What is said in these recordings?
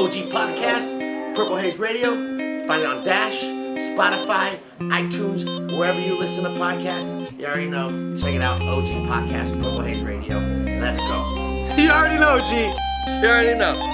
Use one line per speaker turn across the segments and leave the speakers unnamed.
OG Podcast, Purple Haze Radio. Find it on Dash, Spotify, iTunes, wherever you listen to podcasts. You already know. Check it out. OG Podcast, Purple Haze Radio. Let's go. You already know, G. You already know.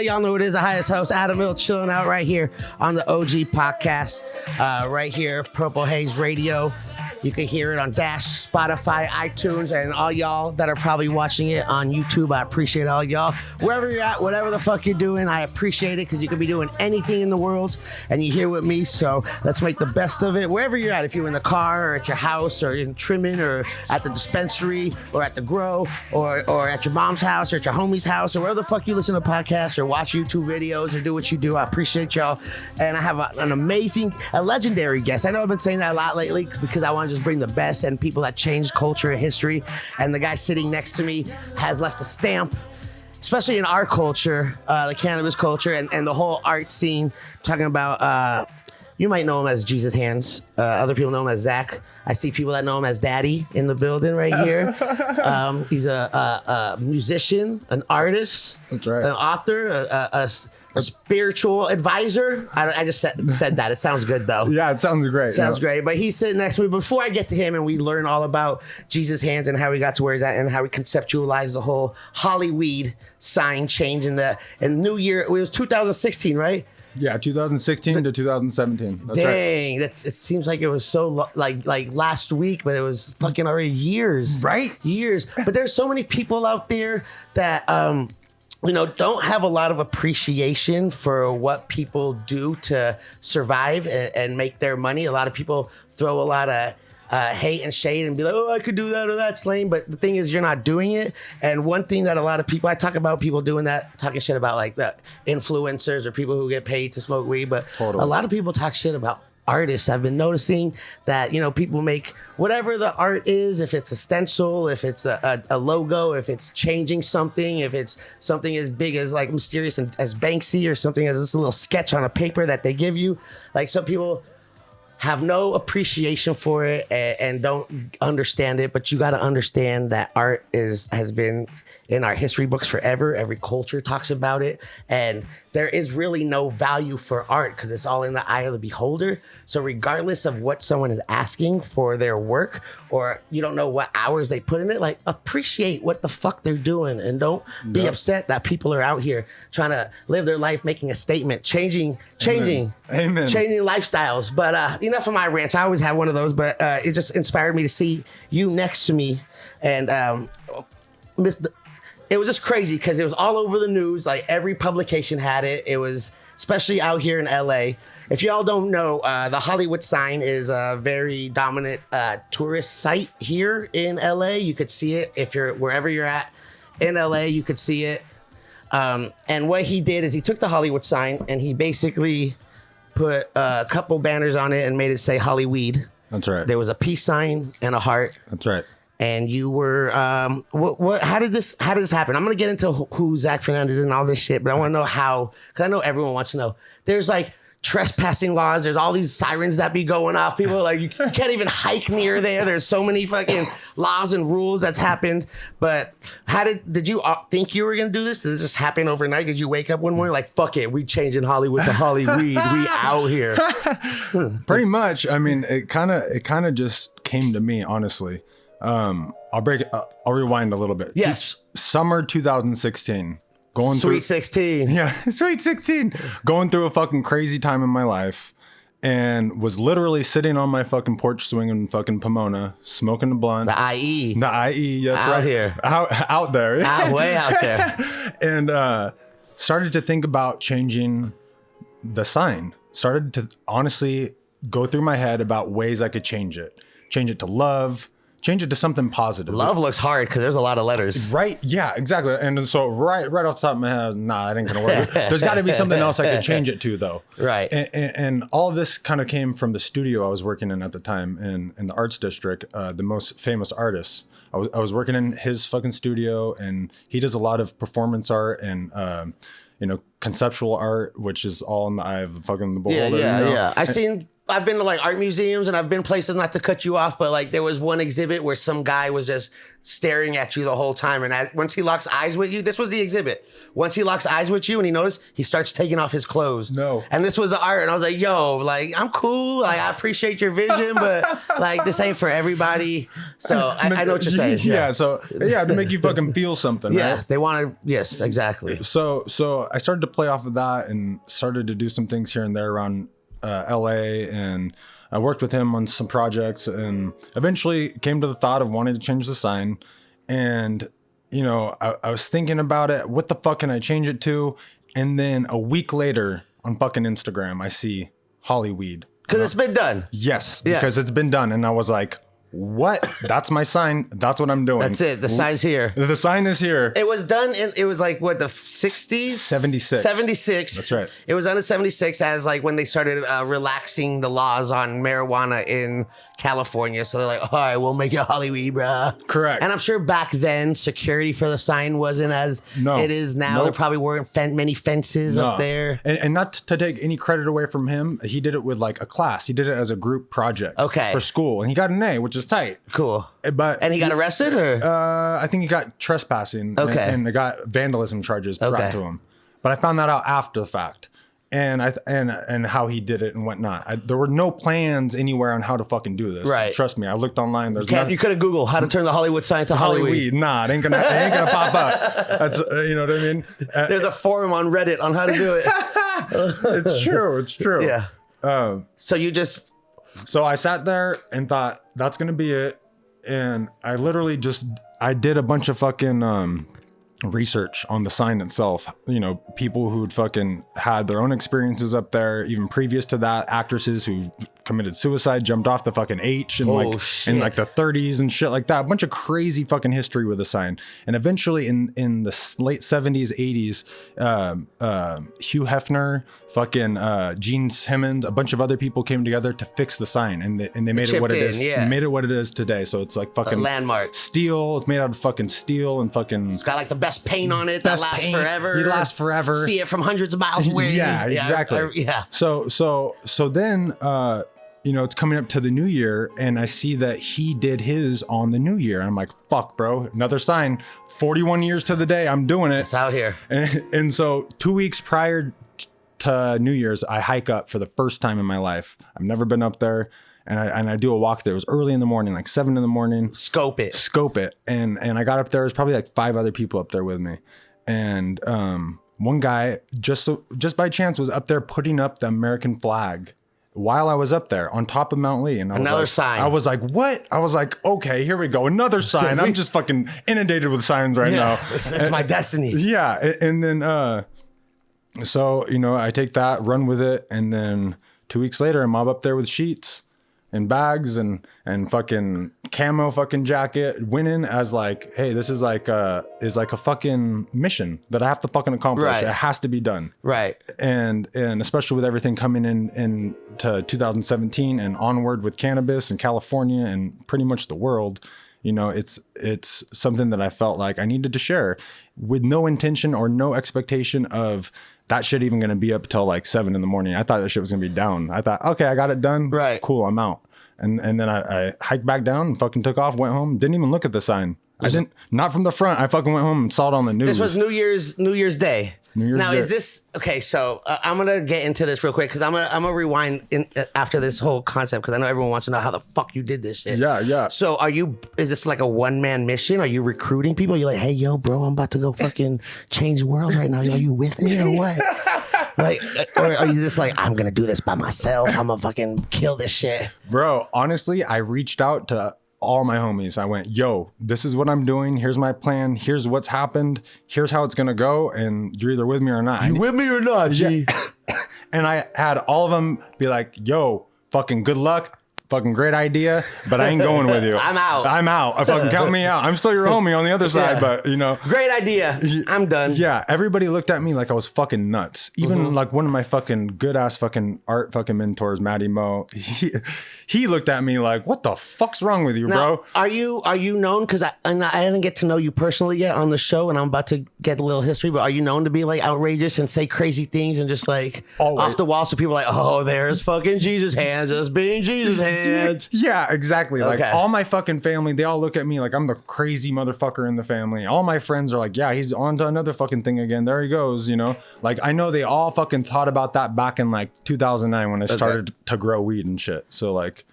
Y'all know it is the highest host, Adam Hill, chilling out right here on the OG Podcast, right here, Purple Haze Radio. You can hear it on Dash, Spotify, iTunes, and all y'all that are probably watching it on YouTube. I appreciate all y'all. Wherever you're at, whatever the fuck you're doing, I appreciate it because you could be doing anything in the world and you're here with me. So let's make the best of it. Wherever you're at, if you're in the car or at your house or in trimming or at the dispensary or at the grow or at your mom's house or at your homie's house or wherever the fuck you listen to podcasts or watch YouTube videos or do what you do, I appreciate y'all. And I have an amazing, a legendary guest. I know I've been saying that a lot lately because I want to just bring the best and people that changed culture and history. And the guy sitting next to me has left a stamp, especially in our culture, the cannabis culture and the whole art scene. Talking about, you might know him as Jesus Hands. Other people know him as Zach. I see people that know him as Daddy in the building right here. He's a musician, an artist,
that's right,
an author, a spiritual advisor. I just said that. It sounds good though.
Yeah, it sounds great.
Sounds great. But he's sitting next to me. Before I get to him and we learn all about Jesus Hands and how he got to where he's at and how he conceptualized the whole HollyWeed sign change in New Year. It was 2016, right?
Yeah, 2016 to 2017. That's
dang,
right.
It seems like it was so like last week, but it was fucking already years.
Right?
Years. But there's so many people out there that don't have a lot of appreciation for what people do to survive and make their money. A lot of people throw a lot of hate and shade and be like, oh, I could do that or that's lame. But the thing is, you're not doing it. And one thing that a lot of people, I talk about people doing that, talking shit about like the influencers or people who get paid to smoke weed. But
totally.
A lot of people talk shit about artists. I've been noticing that, people make whatever the art is, if it's a stencil, if it's a logo, if it's changing something, if it's something as big as like mysterious as Banksy or something as this little sketch on a paper that they give you. Like some people have no appreciation for it and don't understand it, but you got to understand that art has been in our history books forever. Every culture talks about it, and there is really no value for art because it's all in the eye of the beholder. So regardless of what someone is asking for their work, or you don't know what hours they put in it, like appreciate what the fuck they're doing and don't be upset that people are out here trying to live their life, making a statement, changing lifestyles. But enough of my rants. I always have one of those, but it just inspired me to see you next to me and it was just crazy because it was all over the news. Like every publication had it. It was especially out here in LA. If y'all don't know, the HollyWeed sign is a very dominant tourist site here in LA. You could see it if you're wherever you're at in LA. You could see it. And what he did is he took the HollyWeed sign and he basically put a couple banners on it and made it say HollyWeed.
That's right.
There was a peace sign and a heart.
That's right.
And you were, how did this happen? I'm going to get into who Zach Fernandez is and all this shit, but I want to know how, because I know everyone wants to know. There's like trespassing laws. There's all these sirens that be going off. People are like, you can't even hike near there. There's so many fucking laws and rules that's happened. But did you think you were going to do this? Did this just happen overnight? Did you wake up one morning like, fuck it, we changing Hollywood to HollyWeed. We out here.
Pretty much. I mean, it kind of just came to me, honestly. I'll rewind a little bit.
Yes.
Summer 2016.
Sweet 16.
Yeah, Sweet 16. Going through a fucking crazy time in my life and was literally sitting on my fucking porch swinging fucking Pomona, smoking a blunt.
The IE.
The IE, that's
out
right.
Here.
Out there.
Way out there.
And started to think about changing the sign. Started to honestly go through my head about ways I could change it to love, change it to something positive.
Love looks hard because there's a lot of letters.
Right. Yeah, exactly. And so right off the top of my head, nah, it ain't gonna work. There's got to be something else I could change it to, though.
Right.
And all of this kind of came from the studio I was working in at the time in the arts district, the most famous artist. I was working in his fucking studio, and he does a lot of performance art and conceptual art, which is all in the eye of the fucking the beholder.
Yeah. I've been to like art museums and I've been places, not to cut you off, but like there was one exhibit where some guy was just staring at you the whole time. And once he locks eyes with you, this was the exhibit. Once he locks eyes with you and he noticed, he starts taking off his clothes.
No.
And this was the art. And I was like, yo, like, I'm cool. Like, I appreciate your vision, but like, this ain't for everybody. So I know what you're saying.
Yeah. So to make you fucking feel something.
Yeah.
Right?
They want to. Yes, exactly.
So I started to play off of that and started to do some things here and there around LA, and I worked with him on some projects, and eventually came to the thought of wanting to change the sign. And I was thinking about it. What the fuck can I change it to? And then a week later on fucking Instagram, I see HollyWeed.
Because it's been done.
Yes, because it's been done. And I was like, what? That's my sign. That's what I'm doing.
That's it. The sign's here.
The sign is here.
It was done it was like what, the 60s?
76.
76.
That's right.
It was done in 76 as like when they started relaxing the laws on marijuana in California. So they're like, all right, we'll make it HollyWeed, bruh.
Correct.
And I'm sure back then security for the sign wasn't as it is now.
Nope.
There probably weren't many fences up there.
And not to take any credit away from him, he did it with like a class. He did it as a group project for school. And he got an A, which is tight.
Cool.
And
he got arrested, or?
I think he got trespassing.
Okay.
And got vandalism charges brought to him. But I found that out after the fact. And and how he did it and whatnot. There were no plans anywhere on how to fucking do this.
Right.
Trust me, I looked online. There's
You could have Googled how to turn the Hollywood sign to HollyWeed.
Nah, it ain't gonna pop up. That's you know what I mean.
There's a forum on Reddit on how to do it.
It's true.
Yeah. So
I sat there and thought, that's going to be it. And I literally I did a bunch of fucking research on the sign itself. People who'd fucking had their own experiences up there, even previous to that, actresses who committed suicide, jumped off the fucking H in the 30s and shit like that. A bunch of crazy fucking history with the sign. And eventually in the late 70s, 80s, Hugh Hefner, fucking Gene Simmons, a bunch of other people came together to fix the sign, and they made it what it is. Yeah. They made it what it is today. So it's like fucking
a landmark.
Steel. It's made out of fucking steel and fucking.
It's got like the best paint on it that lasts forever.
It lasts forever.
See it from hundreds of miles away.
Yeah, exactly. So then it's coming up to the new year, and I see that he did his on the new year. And I'm like, fuck, bro, another sign. 41 years to the day, I'm doing it.
It's out here.
And so 2 weeks prior to New Year's, I hike up for the first time in my life. I've never been up there. And I do a walk there. It was early in the morning, like 7 a.m.
Scope it. And
I got up there. There's probably like 5 other people up there with me. And one guy just by chance was up there putting up the American flag while I was up there on top of Mount Lee. And
another sign.
I was like, what? I was like, okay, here we go. Another sign. I'm just fucking inundated with signs right now.
It's my destiny.
Yeah. And then, so, I take that, run with it. And then 2 weeks later, I'm up there with sheets and bags and fucking camo fucking jacket, went in as like, hey, this is like a fucking mission that I have to fucking accomplish. Right. It has to be done.
Right.
And especially with everything coming in to 2017 and onward with cannabis in California and pretty much the world, it's something that I felt like I needed to share with no intention or no expectation of that shit even going to be up till like 7 a.m. I thought that shit was going to be down. I thought, okay, I got it done.
Right.
Cool, I'm out. And then I hiked back down and fucking took off, went home, didn't even look at the sign. Not from the front. I fucking went home and saw it on the news.
This was New Year's Day. Now, is this okay? So I'm gonna get into this real quick because I'm gonna rewind after this whole concept because I know everyone wants to know how the fuck you did this shit.
Yeah.
So is this like a one-man mission? Are you recruiting people? You're like, hey, yo, bro, I'm about to go fucking change the world right now. Are you with me or what? Like, or are you just like, I'm gonna do this by myself? I'm gonna fucking kill this shit,
bro. Honestly, I reached out to all my homies. I went, yo, this is what I'm doing. Here's my plan. Here's what's happened. Here's how it's going to go. And you're either with me or not.
You with me or not, G?
Yeah. And I had all of them be like, yo, fucking good luck. Fucking great idea, but I ain't going with you.
I'm out.
I fucking count me out. I'm still your homie on the other side, but
Great idea. I'm done.
Yeah, everybody looked at me like I was fucking nuts. Even like one of my fucking good ass fucking art fucking mentors, Matty Mo, he looked at me like, what the fuck's wrong with you,
now,
bro?
Are you known? Because I didn't get to know you personally yet on the show, and I'm about to get a little history, but are you known to be like outrageous and say crazy things and just like off the wall so people are like, oh, there's fucking Jesus hands, just being Jesus hands.
Yeah, exactly. Like
Okay.
all my fucking family, they all look at me like I'm the crazy motherfucker in the family. All my friends are like, yeah, he's on to another fucking thing again. There he goes, Like I know they all fucking thought about that back in like 2009 when I started to grow weed and shit. So like,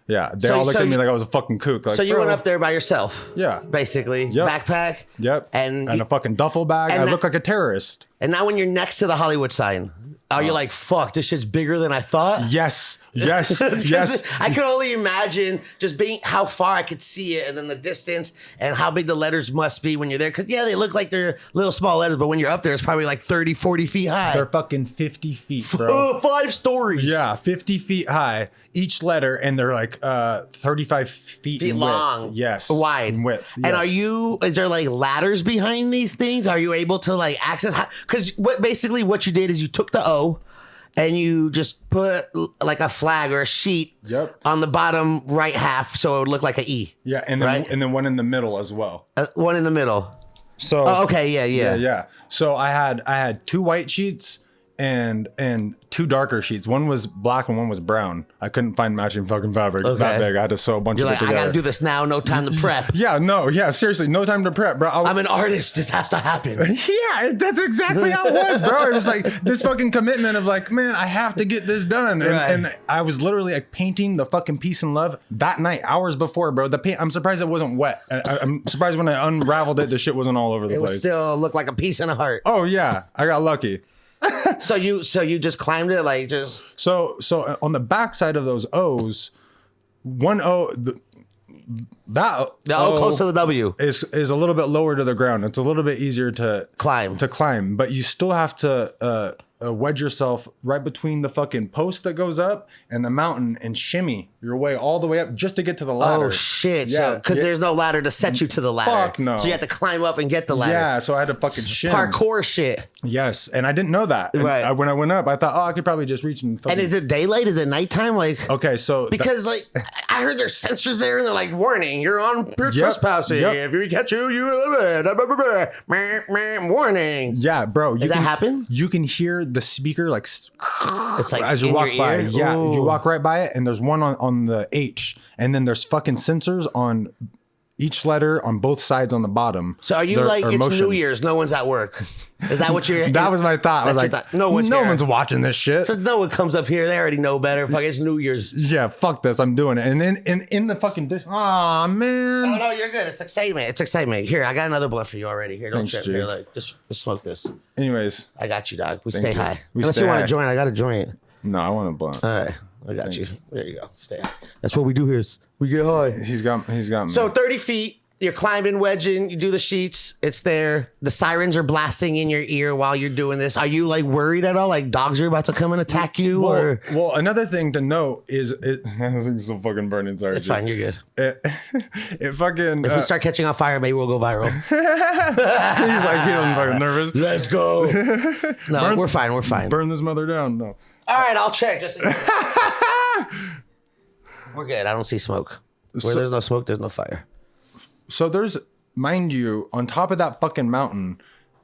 yeah, they all looked at me like I was a fucking kook. Like,
so you went up there by yourself?
Yeah.
Basically.
Yep.
Backpack?
Yep. And a fucking duffel bag. I look like a terrorist.
And now when you're next to the HollyWeed sign, are you like, fuck, this shit's bigger than I thought?
Yes. Yes.
I could only imagine just being how far I could see it and then the distance and how big the letters must be when you're there. Because, yeah, they look like they're little small letters, but when you're up there, it's probably like 30, 40 feet high.
They're fucking 50 feet, bro.
5 stories.
Yeah, 50 feet high, each letter, and they're like 35 feet in
long.
Width. Yes.
Wide.
In width.
And
yes.
is there like ladders behind these things? Are you able to like access? Because what you did is you took the O and you just put like a flag or a sheet on the bottom right half so it would look like an E.
Yeah, and then one in the middle as well.
One in the middle.
So
okay, yeah.
So I had 2 white sheets and 2 darker sheets. One was black and one was brown. I couldn't find matching fucking fabric that big. I had to sew a bunch of it together.
I gotta do this now. No time to prep.
Yeah, seriously, no time to prep, bro.
I'm an artist. This has to happen.
Yeah, that's exactly how it was, bro. It was like this fucking commitment of like, man, I have to get this done. And I was literally like painting the fucking peace and love that night, hours before, bro. The paint. I'm surprised it wasn't wet. I'm surprised when I unraveled it, the shit wasn't all over the place.
It would still look like a piece and a heart.
Oh yeah, I got lucky.
So you just climbed it like just
so on the back side of those O's, one O that
the O close to the W
is a little bit lower to the ground. It's a little bit easier to climb, but you still have to wedge yourself right between the fucking post that goes up and the mountain and shimmy your way all the way up just to get to the ladder.
Oh shit!
Yeah,
because there's no ladder to set you to the ladder.
Fuck no.
So you have to climb up and get the ladder.
Yeah, so I had to fucking shim.
Parkour shit.
Yes, and I didn't know that. And when I went up, I thought, I could probably just reach and fucking...
And is it daylight? Is it nighttime? Like
okay, so
because like I heard there's sensors there and they're like, warning, you're on trespassing. If we catch you, warning.
Yeah, bro.
Does that happen?
You can hear the speaker like
it's like
as you walk by. Yeah,
ooh.
you walk right by it, and there's one on the H, and then there's fucking sensors on each letter on both sides on the bottom.
So are you like, it's motion. New Year's, no one's at work? Is that what you're...
That was my thought. I was like, no one's watching this shit.
So no one comes up here. They already know better. Fuck, it's New Year's.
Yeah, fuck this. I'm doing it. And then in the fucking... Aw, man.
Oh, no, you're good. It's excitement. It's excitement. Here, I got another blunt for you already. Here, don't trip. Here, like, just smoke this.
Anyways.
I got you, dog. We stay high.
We
Unless
stay
you want
high.
a joint, I got a joint.
No, I want a blunt.
All right. I got you. There you go. Stay high. That's what we do here is we get high.
He's got me.
So 30 feet. You're climbing, wedging, you do the sheets, it's there. The sirens are blasting in your ear while you're doing this. Are you like worried at all? Like dogs are about to come and attack you?
Well, another thing to note is, I'm so fucking burning, sorry.
It's fine, you're good.
It fucking...
If we start catching on fire, maybe we'll go viral.
He's like feeling fucking nervous.
Let's go. No, we're fine.
Burn this mother down, no.
All right, I'll check. Just we're good, I don't see smoke. Where there's no smoke, there's no fire.
So there's, mind you, on top of that fucking mountain,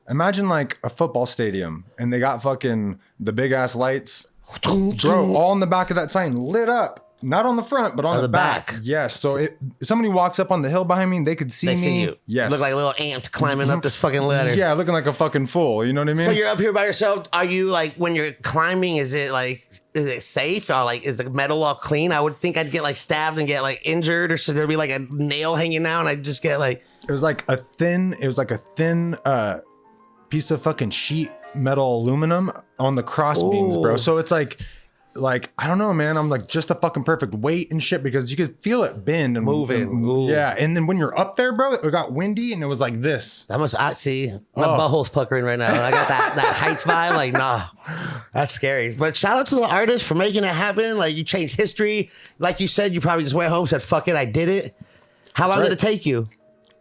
imagine like a football stadium and they got fucking the big ass lights, bro, all in the back of that sign lit up. Not on the front, but on the back. Yes. So if somebody walks up on the hill behind me, they could see me.
See you.
Yes.
Look like a little ant climbing up this fucking ladder.
Yeah, looking like a fucking fool. You know what I mean?
So you're up here by yourself. Are you like, when you're climbing, is it safe? Or like, is the metal all clean? I would think I'd get like stabbed and get like injured, or should there be like a nail hanging out and I'd just get like...
It was like a thin piece of fucking sheet metal aluminum on the cross beams, bro. So it's like like, I don't know, man. I'm like just the fucking perfect weight and shit because you could feel it bend and
moving.
Yeah. And then when you're up there, bro, it got windy and it was like this.
I see. My butthole's puckering right now. I got that heights vibe. Like, nah, that's scary. But shout out to the artist for making it happen. Like, you changed history. Like you said, you probably just went home, said, fuck it, I did it. How long did it take you?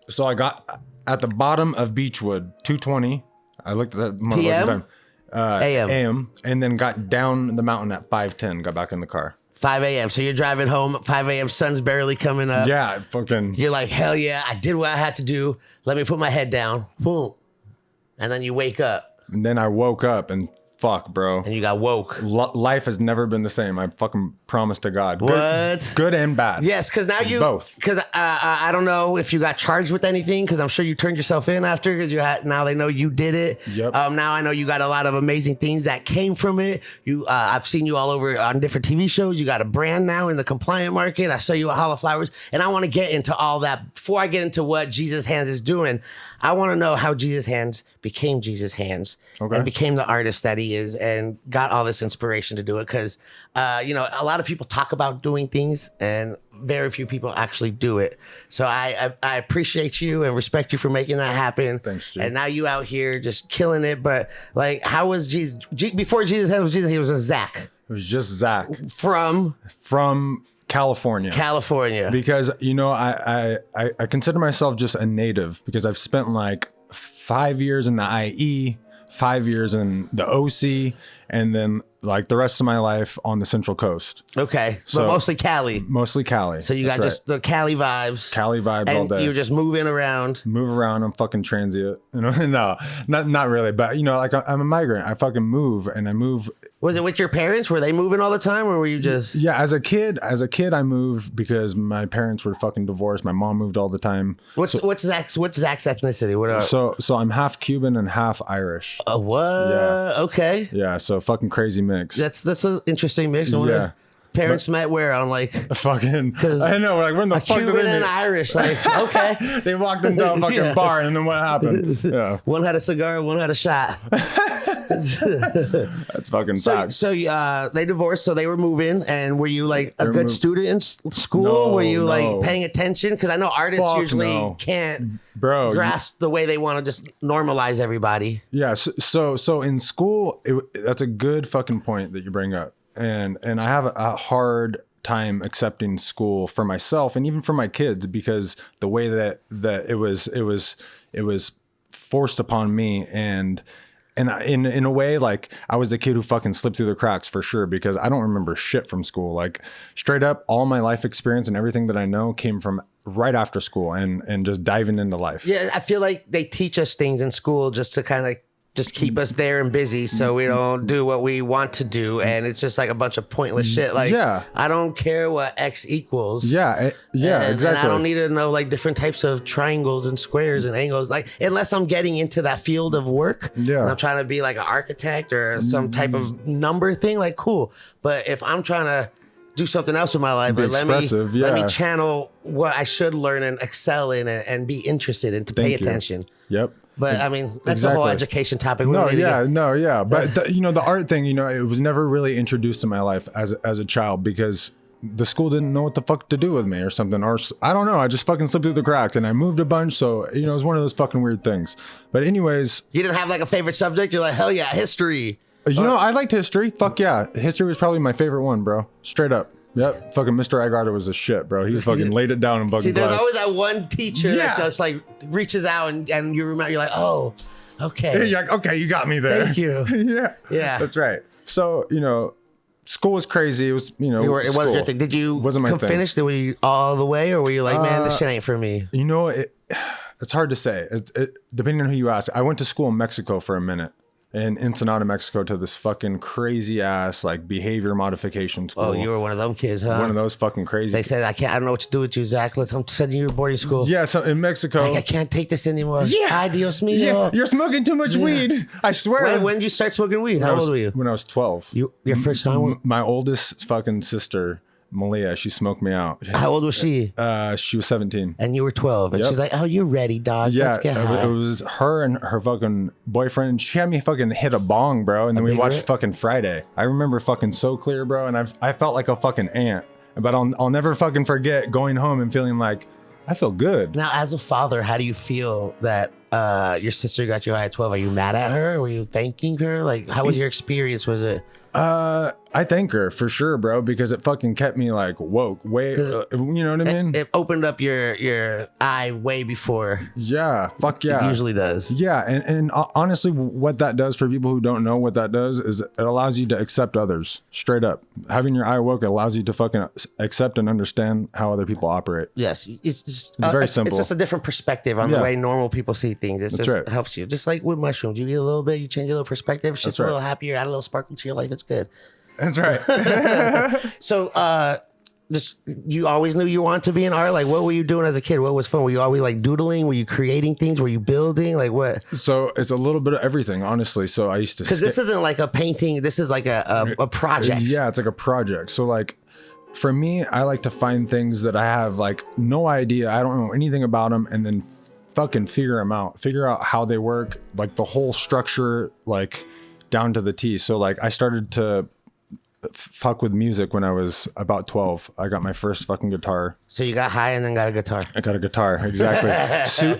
So
I got at the bottom of Beechwood, 2:20. I looked at that
PM?
AM, and then got down the mountain at 5:10. Got back in the car.
5 a.m. So you're driving home at 5 a.m. Sun's barely coming up.
Yeah, fucking.
You're like, hell yeah, I did what I had to do. Let me put my head down. Boom. And then you wake up.
And then I woke up and fuck, bro.
And you got woke.
Life has never been the same. I fucking promise to God.
What?
Good and bad.
Yes, because now you
both.
Because I don't know if you got charged with anything. Because I'm sure you turned yourself in after. Because now they know you did it.
Yep.
Now I know you got a lot of amazing things that came from it. I've seen you all over on different TV shows. You got a brand now in the compliant market. I saw you at Hall Flowers, and I want to get into all that. Before I get into what Jesus Hands is doing, I want to know how Jesus Hands became Jesus Hands and became the artist that he is and got all this inspiration to do it. Because, a lot of people talk about doing things and very few people actually do it. So I appreciate you and respect you for making that happen.
Thanks, G.
And now you out here just killing it. But like, how was Jesus? Before Jesus Hands was Jesus, he was a Zach.
It was just Zach.
From
California. Because, I consider myself just a native because I've spent like 5 years in the IE, 5 years in the OC, and then like the rest of my life on the Central Coast.
Okay. But mostly Cali.
Mostly Cali.
So you got just the Cali vibes.
Cali vibes all day.
You're just moving around.
I'm fucking transient. No, not really. But like I'm a migrant. I fucking move and I move.
Was it with your parents? Were they moving all the time or were you just?
Yeah, as a kid I moved because my parents were fucking divorced. My mom moved all the time.
What's Zach's ethnicity?
So I'm half Cuban and half Irish.
What? Yeah. Okay.
Yeah, so fucking crazy mix.
That's an interesting mix. Yeah. Parents met where on like
fucking I know like when the fuck
Cuban
did they
and Irish like okay
they walked into a fucking bar and then what happened? Yeah,
one had a cigar, one had a shot.
That's fucking facts.
So they divorced, so they were moving, and were you like a good student in school? No, were you like paying attention? Because I know artists usually can't grasp the way they want to just normalize everybody.
Yeah, so in school, that's a good fucking point that you bring up. And I have a hard time accepting school for myself and even for my kids because the way that it was forced upon me and in a way like I was the kid who fucking slipped through the cracks for sure because I don't remember shit from school. Like straight up, all my life experience and everything that I know came from right after school and just diving into life.
Yeah, I feel like they teach us things in school just to kind of just keep us there and busy so we don't do what we want to do. And it's just like a bunch of pointless shit. Like, I don't care what X equals.
Yeah, exactly.
And I don't need to know like different types of triangles and squares and angles. Like, unless I'm getting into that field of work and I'm trying to be like an architect or some type of number thing, like cool. But if I'm trying to do something else with my life, but let me channel what I should learn and excel in and be interested in to pay attention.
Yep.
But I mean, that's a whole education topic.
But the art thing, it was never really introduced to my life as a child because the school didn't know what the fuck to do with me or something. Or I don't know. I just fucking slipped through the cracks and I moved a bunch. So, it was one of those fucking weird things. But anyways.
You didn't have like a favorite subject? You're like, hell yeah, history.
I liked history. Fuck yeah. History was probably my favorite one, bro. Straight up. Yep, fucking Mr. Agata was a shit, bro. He fucking laid it down in fucking class.
There's always that one teacher that just like reaches out and you remember, you're like, oh, okay.
You're like, okay, you got me there.
Thank you.
Yeah, that's right. So school was crazy. It was
it wasn't your thing. Did you finish? Did we all the way, or were you like, man, this shit ain't for me?
It's hard to say. It depending on who you ask. I went to school in Mexico for a minute. In Ensenada, Mexico, to this fucking crazy ass like behavior modification school.
Oh, you were one of them kids, huh?
One of those fucking crazy.
They said, I don't know what to do with you, Zach. I'm sending you to boarding school.
Yeah, so in Mexico.
I can't take this anymore.
Yeah.
Ay, Dios mío.
Yeah, you're smoking too much weed. I swear.
When did you start smoking weed? How old were you?
When I was 12.
Your first time?
My oldest fucking sister Malia, she smoked me out.
How old was she?
She was 17.
And you were 12. And
Yep.
she's like, oh, you're ready, dog. Let's get high.
It was her and her fucking boyfriend. She had me fucking hit a bong, bro. And then we watched fucking Friday. I remember fucking so clear, bro. And I felt like a fucking ant. But I'll never fucking forget going home and feeling like, I feel good.
Now, as a father, how do you feel that your sister got you high at 12? Are you mad at her? Were you thanking her? Like, how was your experience? Was it?
I thank her for sure, bro, because it fucking kept me like woke, way, you know what I mean?
It opened up your eye way before.
Yeah, fuck yeah.
It usually does.
Yeah, and honestly, what that does for people who don't know what that does is it allows you to accept others straight up. Having your eye woke allows you to fucking accept and understand how other people operate.
Yes, it's just
very simple.
It's just a different perspective on the way normal people see things. It just helps you. Just like with mushrooms, you eat a little bit, you change a little perspective. Shit's a little happier, add a little sparkle to your life. It's good.
That's right.
So, just you always knew you wanted to be an art. Like, what were you doing as a kid? What was fun? Were you always like doodling? Were you creating things? Were you building? Like what?
So it's a little bit of everything, honestly. So I used to
because this isn't like a painting. This is like a project.
Yeah, it's like a project. So like. For me, I like to find things that I have like no idea. I don't know anything about them, and then fucking figure them out. Figure out how they work, like the whole structure, like down to the T. So like I started to fuck with music when I was about 12. I got my first fucking guitar.
So you got high and then got a guitar.
I got a guitar, exactly.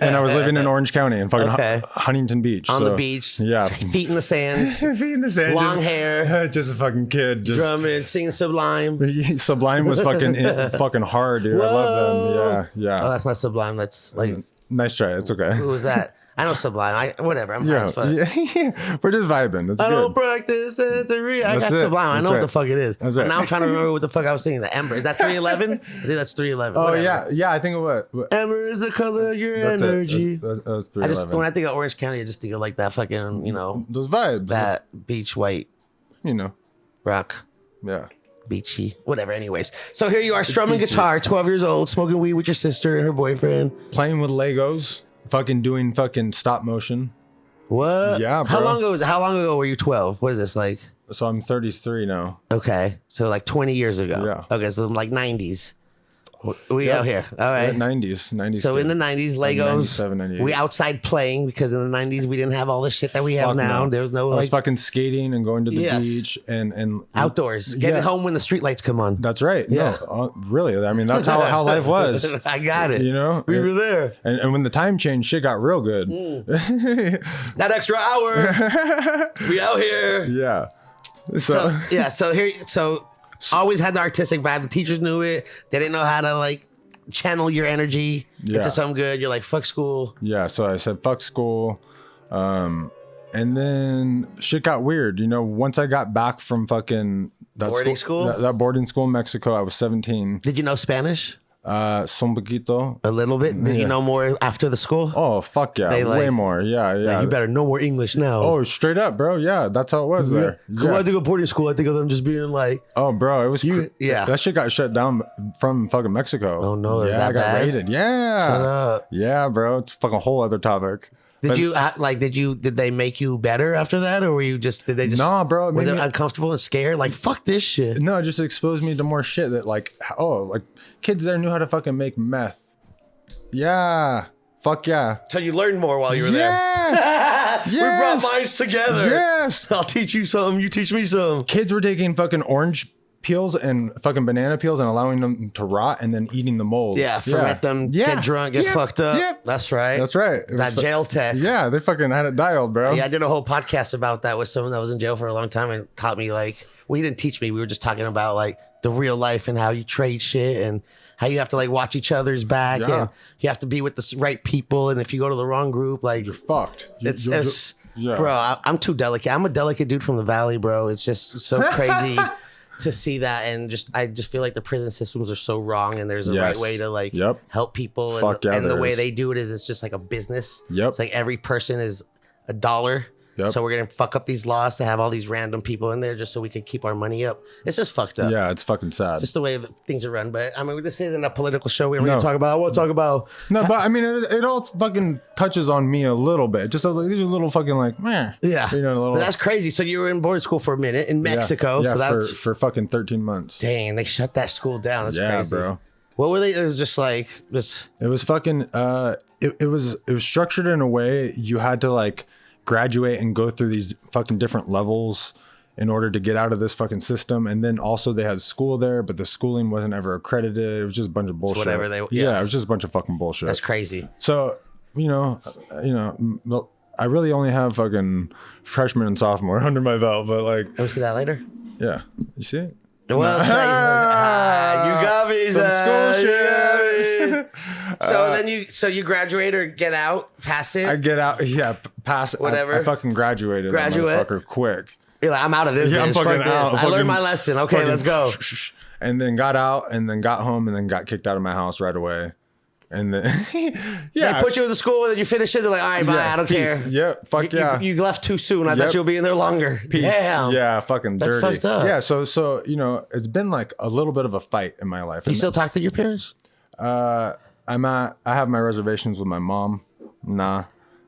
And I was living in Orange County in fucking Huntington Beach.
On the beach.
Yeah.
Feet in the sand.
Feet in the sand.
Long hair.
Just a fucking kid. Just
drumming, singing Sublime.
Sublime was fucking hard, dude. Whoa. I love them. Yeah.
Oh, that's not Sublime. That's like...
Nice try. It's okay.
Who was that? I know Sublime. Whatever. I'm high as fuck.
Yeah. We're just vibing. That's good.
I don't practice at the I got Sublime. I know what the fuck it is.
That's
right. Now I'm trying to remember what the fuck I was singing. The Ember. Is that 311? I think that's 311.
Oh,
whatever.
Yeah. I think it was.
Ember is the color of your energy.
That's 311.
When I think of Orange County, I just think of like that fucking,
those vibes.
That beach white. Rock.
Yeah.
Beachy. Whatever. Anyways. So here you are strumming guitar, 12 years old, smoking weed with your sister and her boyfriend.
Playing with Legos. Fucking doing fucking stop motion.
What?
Yeah, bro.
How long ago were you 12? What is this like?
So I'm 33 now.
Okay. So like 20 years ago.
Yeah.
Okay. So like 90s. We out here. All right.
90s.
So in the 90s, Legos.
97, 98.
We outside playing because in the 90s we didn't have all the shit that we have now.
No.
There's no
I was fucking skating and going to the beach and
outdoors. Getting home when the street lights come on.
That's right.
Yeah.
No, really. I mean, that's how life was.
I got it.
We
were there.
And when the time changed, shit got real good.
That extra hour. We out here.
Yeah.
So always had the artistic vibe. The teachers knew it. They didn't know how to like channel your energy into something good. You're like, fuck school.
Yeah. So I said, fuck school. And then shit got weird. Once I got back from fucking that
boarding school?
That boarding school in Mexico, I was 17.
Did you know Spanish?
Son poquito.
A little bit. Did you know more after the school?
Oh, fuck yeah. Way more. Yeah.
Like, you better know more English now.
Oh, straight up, bro. Yeah. That's how it was there.
When I think of boarding school, I think of them just being like...
Oh, bro. It was... That shit got shut down from fucking Mexico.
Oh, no.
Yeah, I got raided. Yeah.
Shut up.
Yeah, bro. It's a fucking whole other topic.
Did they make you better after that, or did they just?
Nah, bro.
Were they uncomfortable and scared? Like, fuck this shit.
No, it just exposed me to more shit that like kids there knew how to fucking make meth. Yeah. Fuck yeah.
Till you learned more while you were there.
Yes.
We brought minds together.
Yes.
I'll teach you something. You teach me some.
Kids were taking fucking orange peels and fucking banana peels and allowing them to rot and then eating the mold.
Yeah, ferment them, get drunk, get fucked up. Yep. That's right. That jail tech.
Yeah, they fucking had it dialed, bro.
Yeah, I did a whole podcast about that with someone that was in jail for a long time and taught me he didn't teach me. We were just talking about like the real life and how you trade shit and how you have to like watch each other's back and you have to be with the right people. And if you go to the wrong group, like
you're fucked.
Bro, I'm too delicate. I'm a delicate dude from the valley, bro. It's just so crazy. To see that and I just feel like the prison systems are so wrong and there's a right way to like help people and the way they do it is it's just like a business.
Yep.
It's like every person is $1
Yep.
So we're gonna fuck up these laws to have all these random people in there just so we can keep our money up. It's just fucked up.
Yeah, it's fucking sad.
Just the way that things are run. But I mean, this isn't a political show. We don't need
No.
to talk about. I want to talk about.
No, but I mean, it all fucking touches on me a little bit. Just these are little fucking like, meh.
Yeah,
You know, a little.
but that's crazy. So you were in boarding school for a minute in Mexico.
Yeah,
so that's
for fucking 13 months.
dang. They shut that school down. That's
Yeah,
crazy,
bro.
What were they? It was just like this.
It was fucking. It was structured in a way you had to like graduate and go through these fucking different levels in order to get out of this fucking system. And then also they had school there, but the schooling wasn't ever accredited. It was just a bunch of bullshit.
Whatever
Yeah, it was just a bunch of fucking bullshit.
That's crazy.
So, I really only have fucking freshman and sophomore under my belt, but like,
We'll see that later.
yeah, you see it?
Well, you got me.
Some school
shit.
shit.
So you graduate or get out, pass it.
I get out, yeah, pass it.
Whatever.
I fucking graduated.
Graduate.
That motherfucker quick.
You're like, I'm out of this.
Yeah, I'm
bitch.
fucking
Fuck
out.
this. I
Fucking-
learned my lesson. Okay,
fucking
let's go.
And then got out, and then got home, and then got kicked out of my house right away. And then, yeah,
They put you in the school and you finish it. They're like, all right, bye.
yeah,
I don't
peace.
care.
Yep, fuck yeah.
You left too soon. I
Yep.
thought you would be in there longer.
Peace.
Damn.
Yeah, fucking
That's
dirty.
fucked up.
Yeah, so it's been like a little bit of a fight in my life.
You still talk to your parents?
I have my reservations with my mom. Nah.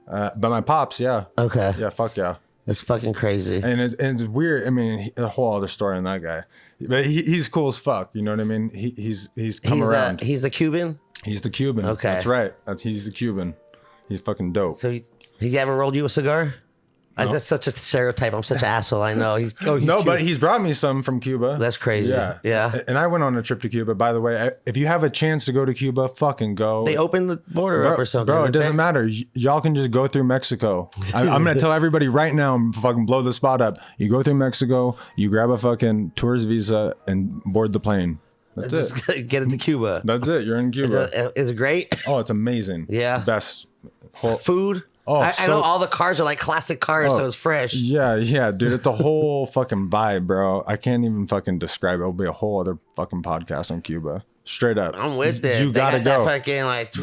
But my pops, yeah.
Okay.
Yeah, fuck yeah.
It's fucking crazy.
And it's weird. I mean, a whole other story on that guy. But he's cool as fuck. You know what I mean? He's come around.
He's the Cuban?
He's the Cuban.
Okay.
That's right. He's the Cuban. He's fucking dope.
So he ever rolled you a cigar?
No.
That's such a stereotype. I'm such an asshole. I know. He's
No,
Cuban.
but he's brought me some from Cuba.
That's crazy.
Yeah.
Yeah.
And I went on a trip to Cuba. By the way, if you have a chance to go to Cuba, fucking go.
They opened the border up or something.
Bro, it
didn't
doesn't
they?
matter. Y'all can just go through Mexico. I'm going to tell everybody right now, fucking blow the spot up. You go through Mexico, you grab a fucking tourist visa and board the plane. That's it.
Just get into Cuba.
That's it. You're in Cuba.
Is it great?
Oh, it's amazing.
Yeah.
Best.
Food?
Oh,
I know all the cars are like classic cars, so it's fresh.
Yeah, dude. It's a whole fucking vibe, bro. I can't even fucking describe it. It'll be a whole other fucking podcast on Cuba. Straight up.
I'm with it.
You
They
gotta
got
go.
that fucking like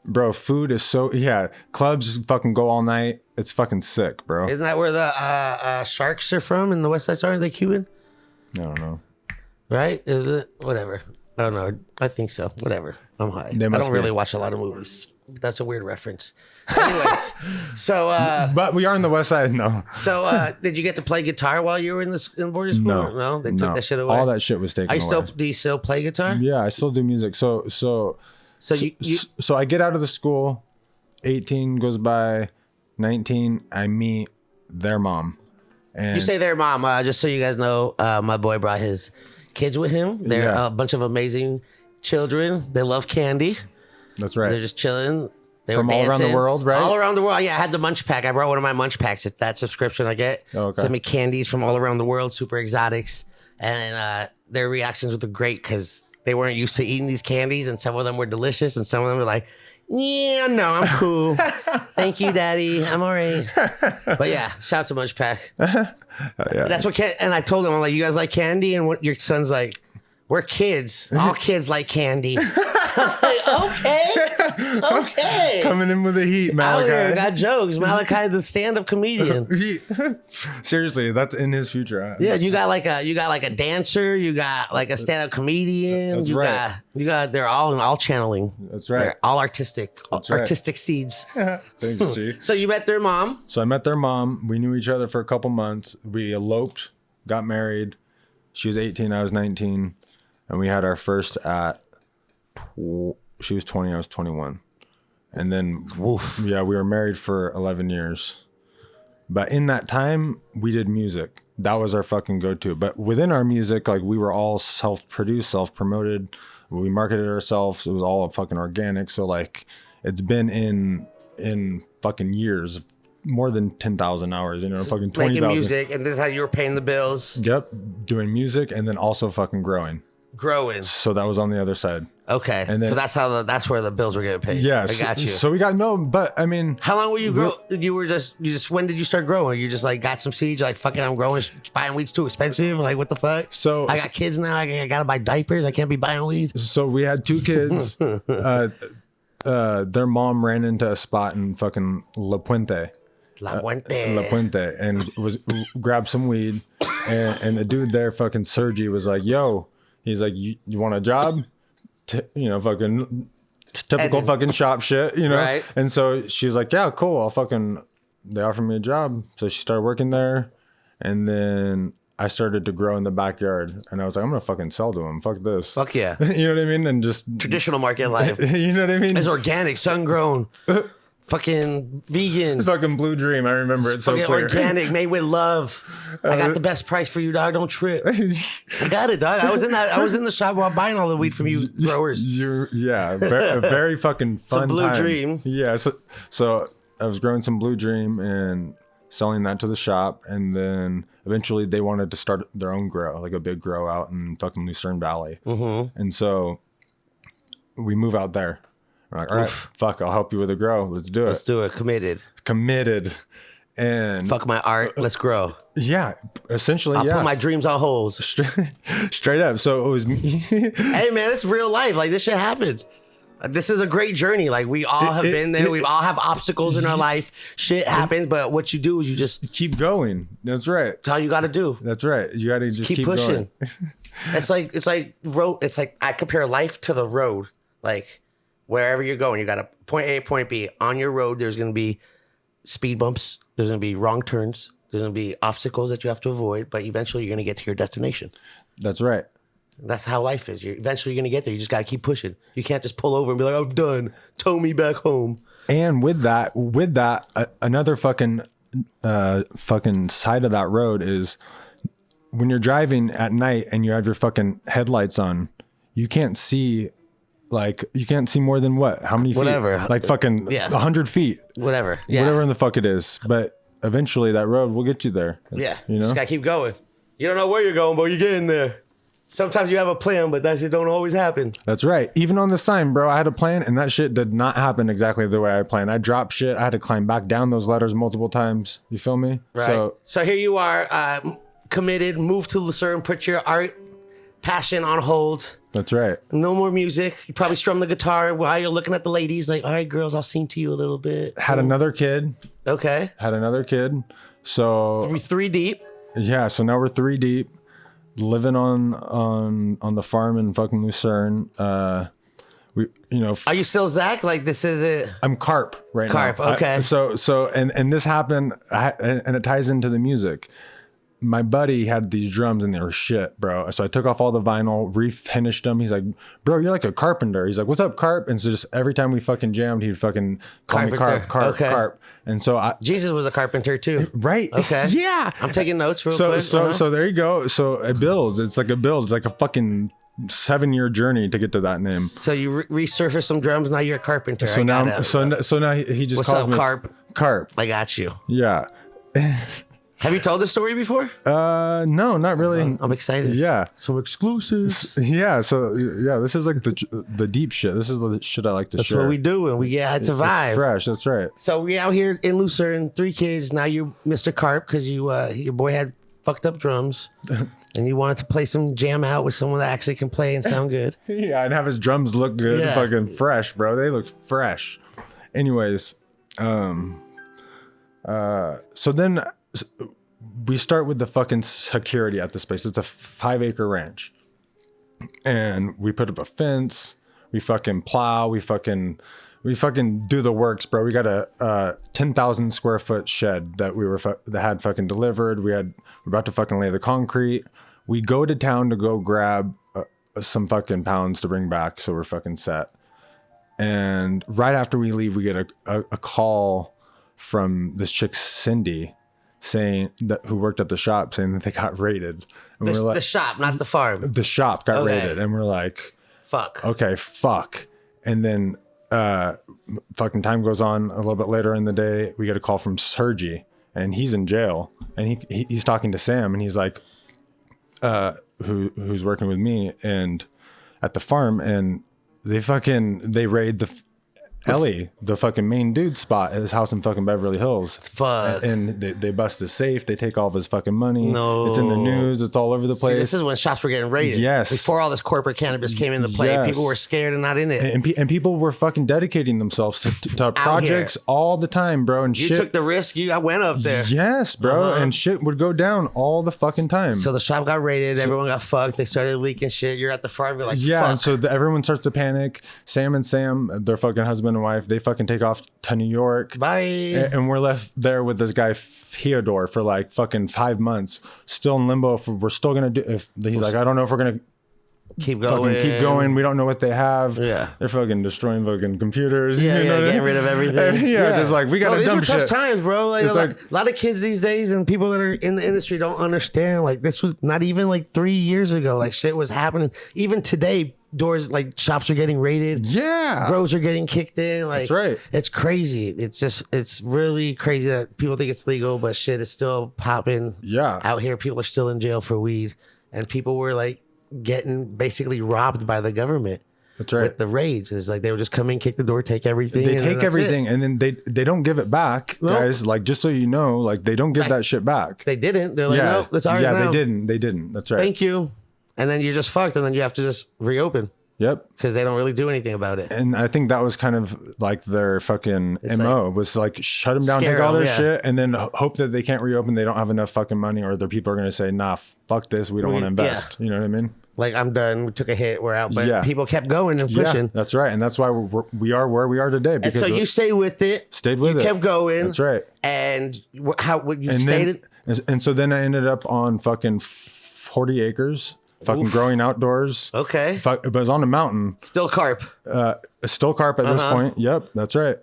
Bro, food is so, yeah. Clubs fucking go all night. It's fucking sick, bro.
Isn't that where the Sharks are from in the West Side Story? Are they Cuban?
I don't know.
Right? Is it? Whatever. I don't know. I think so. Whatever. I'm high.
They
I
must
don't
be.
really watch a lot of movies. That's a weird reference. Anyways, so
But we are in the West Side, no.
did you get to play guitar while you were in boarding school?
No.
They took that shit away.
All that shit was taken away.
Do you still play guitar?
Yeah, I still do music. So I get out of the school, 18 goes by, 19, I meet their mom. And
You say their mom, just so you guys know, my boy brought his kids with him. They're
Yeah.
a bunch of amazing children. They love candy.
that's right.
They're just chilling. They
From
were
all around the
dancing.
world, right?
All around the world. Yeah, I had the munch pack. I brought one of my munch packs. It's that subscription I get.
Oh, okay.
Send me candies from all around the world, super exotics. And their reactions were great because they weren't used to eating these candies, and some of them were delicious, and some of them were like, yeah, no, I'm cool. Thank you, Daddy. I'm all right. But yeah, shout out to Munch Pack.
Yeah.
That's what, and I told him, I'm like, you guys like candy? And what your son's like, we're kids. All kids like candy. I was like, okay.
Coming in with the heat,
Out here,
Malachi.
got jokes. Malachi, the stand-up comedian.
Seriously, that's in his future.
Yeah, you got like a dancer. You got like a stand-up comedian.
That's
you
right.
got. They're all channeling.
That's right.
They're all artistic.
That's right.
Artistic seeds.
Thanks, G.
So you met their mom.
So I met their mom. We knew each other for a couple months. We eloped, got married. She was 18, I was 19. And we had our first she was 20, I was 21. And then, yeah, we were married for 11 years. But in that time, we did music. That was our fucking go-to. But within our music, like, we were all self-produced, self-promoted. We marketed ourselves. It was all fucking organic. So, like, it's been in fucking years, more than 10,000 hours, fucking 20,000.
Making music, and this is how you were paying the bills.
Yep. Doing music and then also fucking growing.
Growing.
So that was on the other side.
Okay.
And then-
so that's where the bills were getting paid.
Yeah.
I got you.
So we got but I mean,
How long were you grow? You just when did you start growing? You just like got some seeds. You're like, fucking, I'm growing. Buying weed's too expensive. Like, what the fuck?
So
I got kids now. I gotta buy diapers. I can't be buying weed.
So we had two kids. Their mom ran into a spot in fucking La Puente.
La Puente.
La Puente, and grabbed some weed, and the dude there, fucking Sergi, was like, "Yo," he's like, "You want a job?" Fucking typical fucking shop shit,
Right.
And so she was like, "Yeah, cool. They offered me a job," so she started working there, and then I started to grow in the backyard, and I was like, I'm gonna fucking sell to him. Fuck this.
Fuck yeah.
You know what I mean? And just
Traditional market life.
You know what I mean?
It's organic, sun grown, fucking vegan.
It's fucking blue dream. I remember it so
Fucking
clear.
organic, made with love. I got the best price for you, dog. Don't trip. I got it, dog. I was in the shop while buying all the weed from you growers.
A very fucking fun
Some blue
time.
dream.
Yeah. So I was growing some blue dream and selling that to the shop, and then eventually they wanted to start their own grow, like a big grow out in fucking Lucerne Valley. Mm-hmm. And so we move out there. We're like, all right, fuck, I'll help you with a grow. Let's do it.
Let's do it. Committed.
And
fuck my art. Let's grow.
Yeah, essentially,
I'll put my dreams on hold.
Straight up. So it was me.
Hey, man, it's real life. Like, this shit happens. This is a great journey. Like, we all have been there. We all have obstacles in our life. Shit happens, but what you do is you just
keep going. That's right.
That's all you got to do.
That's right. You got to just keep
pushing.
Going.
It's like road. It's like I compare life to the road. Like, wherever you're going, you got a point A, point B. On your road, there's going to be speed bumps. There's going to be wrong turns. There's going to be obstacles that you have to avoid, but eventually you're going to get to your destination.
That's right.
That's how life is. Eventually you're going to get there. You just got to keep pushing. You can't just pull over and be like, I'm done. Tow me back home.
And with that, another fucking side of that road is when you're driving at night and you have your fucking headlights on, you can't see more than what? How many feet?
Whatever.
Like fucking 100 feet.
Whatever. Yeah.
Whatever in the fuck it is. But eventually that road will get you there.
Yeah.
You know?
Just got to keep going. You don't know where you're going, but you're getting there. Sometimes you have a plan, but that shit don't always happen.
That's right. Even on the sign, bro, I had a plan, and that shit did not happen exactly the way I planned. I dropped shit. I had to climb back down those ladders multiple times. You feel me?
Right. So here you are, committed, moved to Lucerne, put your art passion on hold.
That's right.
No more music. You probably strum the guitar while you're looking at the ladies. Like, all right, girls, I'll sing to you a little bit.
Had another kid.
Okay.
So
three deep.
Yeah. So now we're 3 deep. Living on the farm in fucking Lucerne. Are
you still Zach? Like, this is it.
I'm Carp right now.
Carp, okay.
And this happened, and it ties into the music. My buddy had these drums and they were shit, bro. So I took off all the vinyl, refinished them. He's like, bro, you're like a carpenter. He's like, what's up, Carp? And so just every time we fucking jammed, he'd fucking call me Carp. And so
Jesus was a carpenter too.
Right.
Okay.
Yeah.
I'm taking notes real quick.
So there you go. So it builds. It's like a fucking 7-year journey to get to that name.
So you resurface some drums. Now you're a carpenter.
So now he just calls me Carp.
I got you.
Yeah.
Have you told this story before?
No, not really.
I'm excited.
Yeah.
Some exclusives.
Yeah. So yeah, this is like the deep shit. This is the shit I like to share.
That's what we do, and it's a vibe.
It's fresh. That's right.
So we out here in Lucerne, 3 kids. Now you're Mr. Carp because your boy had fucked up drums, and you wanted to play some jam out with someone that actually can play and sound good.
Yeah, and have his drums look good, fucking fresh, bro. They look fresh. Anyways, so then we start with the fucking security at this place. It's a 5-acre ranch, and we put up a fence. We fucking plow. We fucking do the works, bro. We got a 10,000 square foot shed that that had fucking delivered. We're about to fucking lay the concrete. We go to town to go grab some fucking pounds to bring back, so we're fucking set. And right after we leave, we get a call from this chick Cindy, who worked at the shop, saying that they got raided. And we're like,
the shop, not the farm.
The shop got raided, and we're like,
fuck.
Okay, fuck. And then fucking time goes on. A little bit later in the day, we get a call from Sergi, and he's in jail, and he's talking to Sam, and he's like, who's working with me and at the farm, and they raid Ellie, the fucking main dude spot at his house in fucking Beverly Hills.
Fuck.
And they bust his safe. They take all of his fucking money.
No.
It's in the news. It's all over the place.
See, this is when shops were getting raided.
Yes.
Before all this corporate cannabis came into play,
Yes.
people were scared and not in it.
And people were fucking dedicating themselves to projects all the time, bro. And
You
shit.
took the risk. I went up there.
Yes, bro. And shit would go down all the fucking time.
So the shop got raided. Everyone got fucked. They started leaking shit. You're at the front. You're like,
yeah,
fuck.
and so everyone starts to panic. Sam, their fucking husband and wife, they fucking take off to New York.
Bye.
And we're left there with this guy Theodore for like fucking 5 months, still in limbo. If we're still gonna do, if he's like, I don't know if we're gonna
keep going.
We don't know what they have.
Yeah,
they're fucking destroying fucking computers.
Yeah,
you know
getting rid of everything.
Just like we gotta dump shit.
These were tough times, bro. Like,
It's
a lot of kids these days and people that are in the industry don't understand. Like this was not even like 3 years ago. Like shit was happening. Even today, shops are getting raided.
Yeah,
grows are getting kicked in. Like
that's right.
It's crazy. It's really crazy that people think it's legal, but shit is still popping.
Yeah,
out here, people are still in jail for weed, and people were like getting basically robbed by the government.
That's right.
With the raids, it's like they would just come in, kick the door, take everything.
They take everything, and then they don't give it back, guys. Like just so you know, like they don't give that shit back.
They didn't. They're like, no, that's ours now.
They didn't. That's right.
Thank you. And then you're just fucked, and then you have to just reopen.
Yep.
Because they don't really do anything about it.
And I think that was kind of like their fucking MO was like shut them down, take all their shit, and then hope that they can't reopen. They don't have enough fucking money, or their people are going to say, nah, fuck this. We don't want to invest. Yeah. You know what I mean?
Like, I'm done. We took a hit. We're out. But people kept going and pushing.
Yeah, that's right. And that's why we are where we are today.
Because and so you stayed with it.
Stayed with it.
You kept going.
That's right.
And stayed?
And so then I ended up on fucking 40 acres. Fucking growing outdoors.
Okay.
But it was on a mountain.
Still carp.
Still carp at this point. Yep, that's right.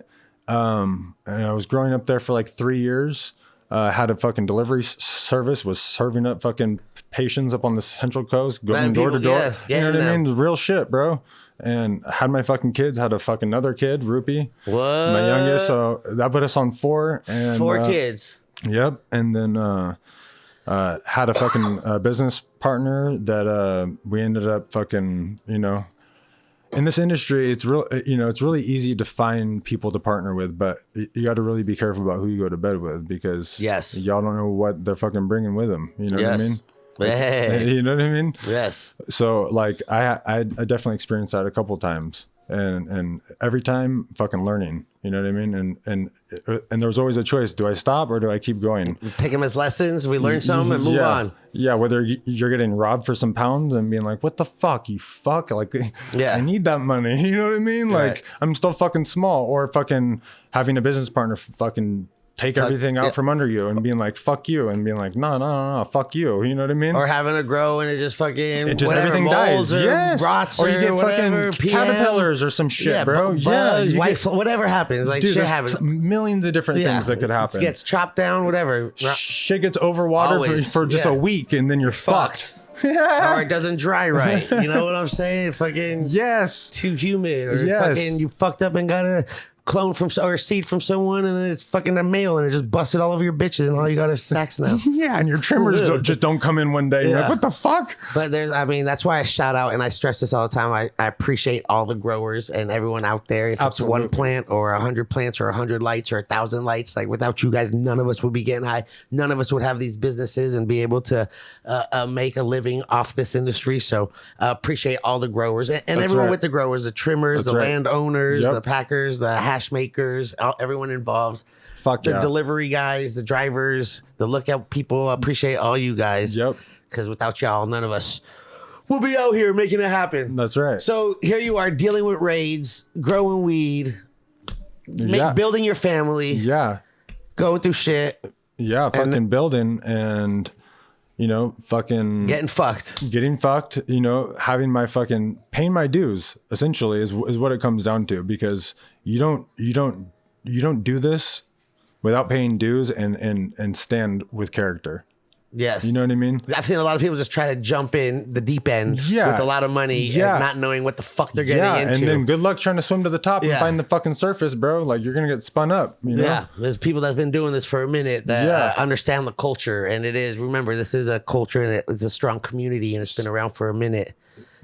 And I was growing up there for like 3 years. Had a fucking delivery service, was serving up fucking patients up on the Central Coast, going door to door.
Yes,
you know what I mean? Real shit, bro. And had my fucking kids, had a fucking another kid, Rupee.
What?
My youngest. So that put us on 4. And
4 kids.
Yep. And then had a fucking business partner that we ended up fucking, in this industry, it's really easy to find people to partner with, but you got to really be careful about who you go to bed with, because y'all don't know what they're fucking bringing with them. You know what I mean?
Hey.
You know what I mean?
Yes.
So like I definitely experienced that a couple of times, and every time fucking learning. You know what I mean? And there was always a choice. Do I stop or do I keep going?
Take them as lessons. We learn some and move on.
Yeah. Whether you're getting robbed for some pounds and being like, what the fuck, you fuck? Like, I need that money. You know what I mean? Like, I'm still fucking small, or fucking having a business partner fucking take everything out from under you and being like, fuck you, and being like, no, fuck you. You know what I mean?
Or having to grow and it just fucking,
everything dies.
Yes. Rots
or you get
whatever,
fucking caterpillars or some shit, bro.
Bugs, whatever happens. Like,
dude,
shit happens.
Millions of different things that could happen.
It gets chopped down, whatever.
Shit gets overwatered for just a week, and then you're fucked.
Or it doesn't dry right. You know what I'm saying? Fucking too humid. Or fucking you fucked up and got a clone or a seed from someone, and then it's fucking a male, and it just busted all over your bitches, and all you got is sacks now.
And your trimmers just don't come in one day. You're like, what the fuck?
But that's why I shout out, and I stress this all the time. I appreciate all the growers and everyone out there. If it's one plant or 100 plants or 100 lights or 1,000 lights, like without you guys, none of us would be getting high. None of us would have these businesses and be able to make a living off this industry. So appreciate all the growers and everyone with the growers, the trimmers, the landowners, the packers, the hash makers, everyone involved. The delivery guys, the drivers, the lookout people. I appreciate all you guys. Because without y'all, none of us will be out here making it happen.
That's right.
So here you are dealing with raids, growing weed, building your family. Going through shit.
Fucking building and fucking
getting fucked,
having my fucking paying my dues essentially is what it comes down to, because you don't do this without paying dues and stand with character.
Yes.
You know what I mean?
I've seen a lot of people just try to jump in the deep end with a lot of money and not knowing what the fuck they're getting into.
And then good luck trying to swim to the top and find the fucking surface, bro. Like, you're going to get spun up, you know?
Yeah. There's people that's been doing this for a minute that understand the culture. And remember, this is a culture and it's a strong community and it's been around for a minute.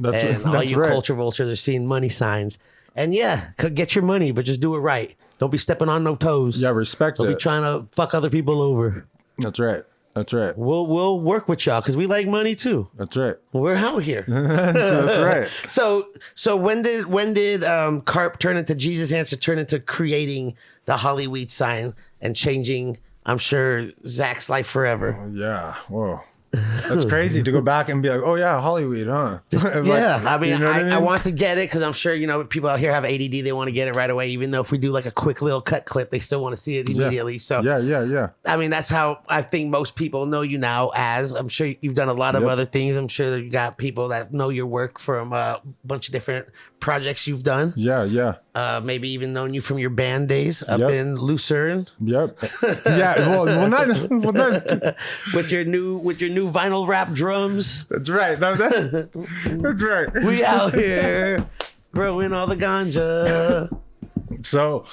All you culture vultures are seeing money signs. And yeah, get your money, but just do it right. Don't be stepping on no toes.
Yeah, respect
Don't
it.
be trying to fuck other people over.
That's right. That's right.
We'll work with y'all because we like money too.
That's right.
We're out here.
That's right.
So when did Carp turn into Jesus Hands to turn into creating the HollyWeed sign and changing, I'm sure, Zach's life forever?
Yeah. Whoa. That's crazy to go back and be like, oh yeah, HollyWeed, huh?
Yeah, I mean,
you know what I mean?
I want to get it because I'm sure, people out here have ADD. They want to get it right away. Even though if we do like a quick little cut clip, they still want to see it immediately. So
yeah.
I mean, that's how I think most people know you now as. I'm sure you've done a lot of other things. I'm sure that you got people that know your work from a bunch of different projects you've done.
Yeah.
Maybe even known you from your band days up in Lucerne.
Yep. Yeah. Well, not
with your new vinyl wrap drums.
That's right. That's right.
We out here growing all the ganja.
So,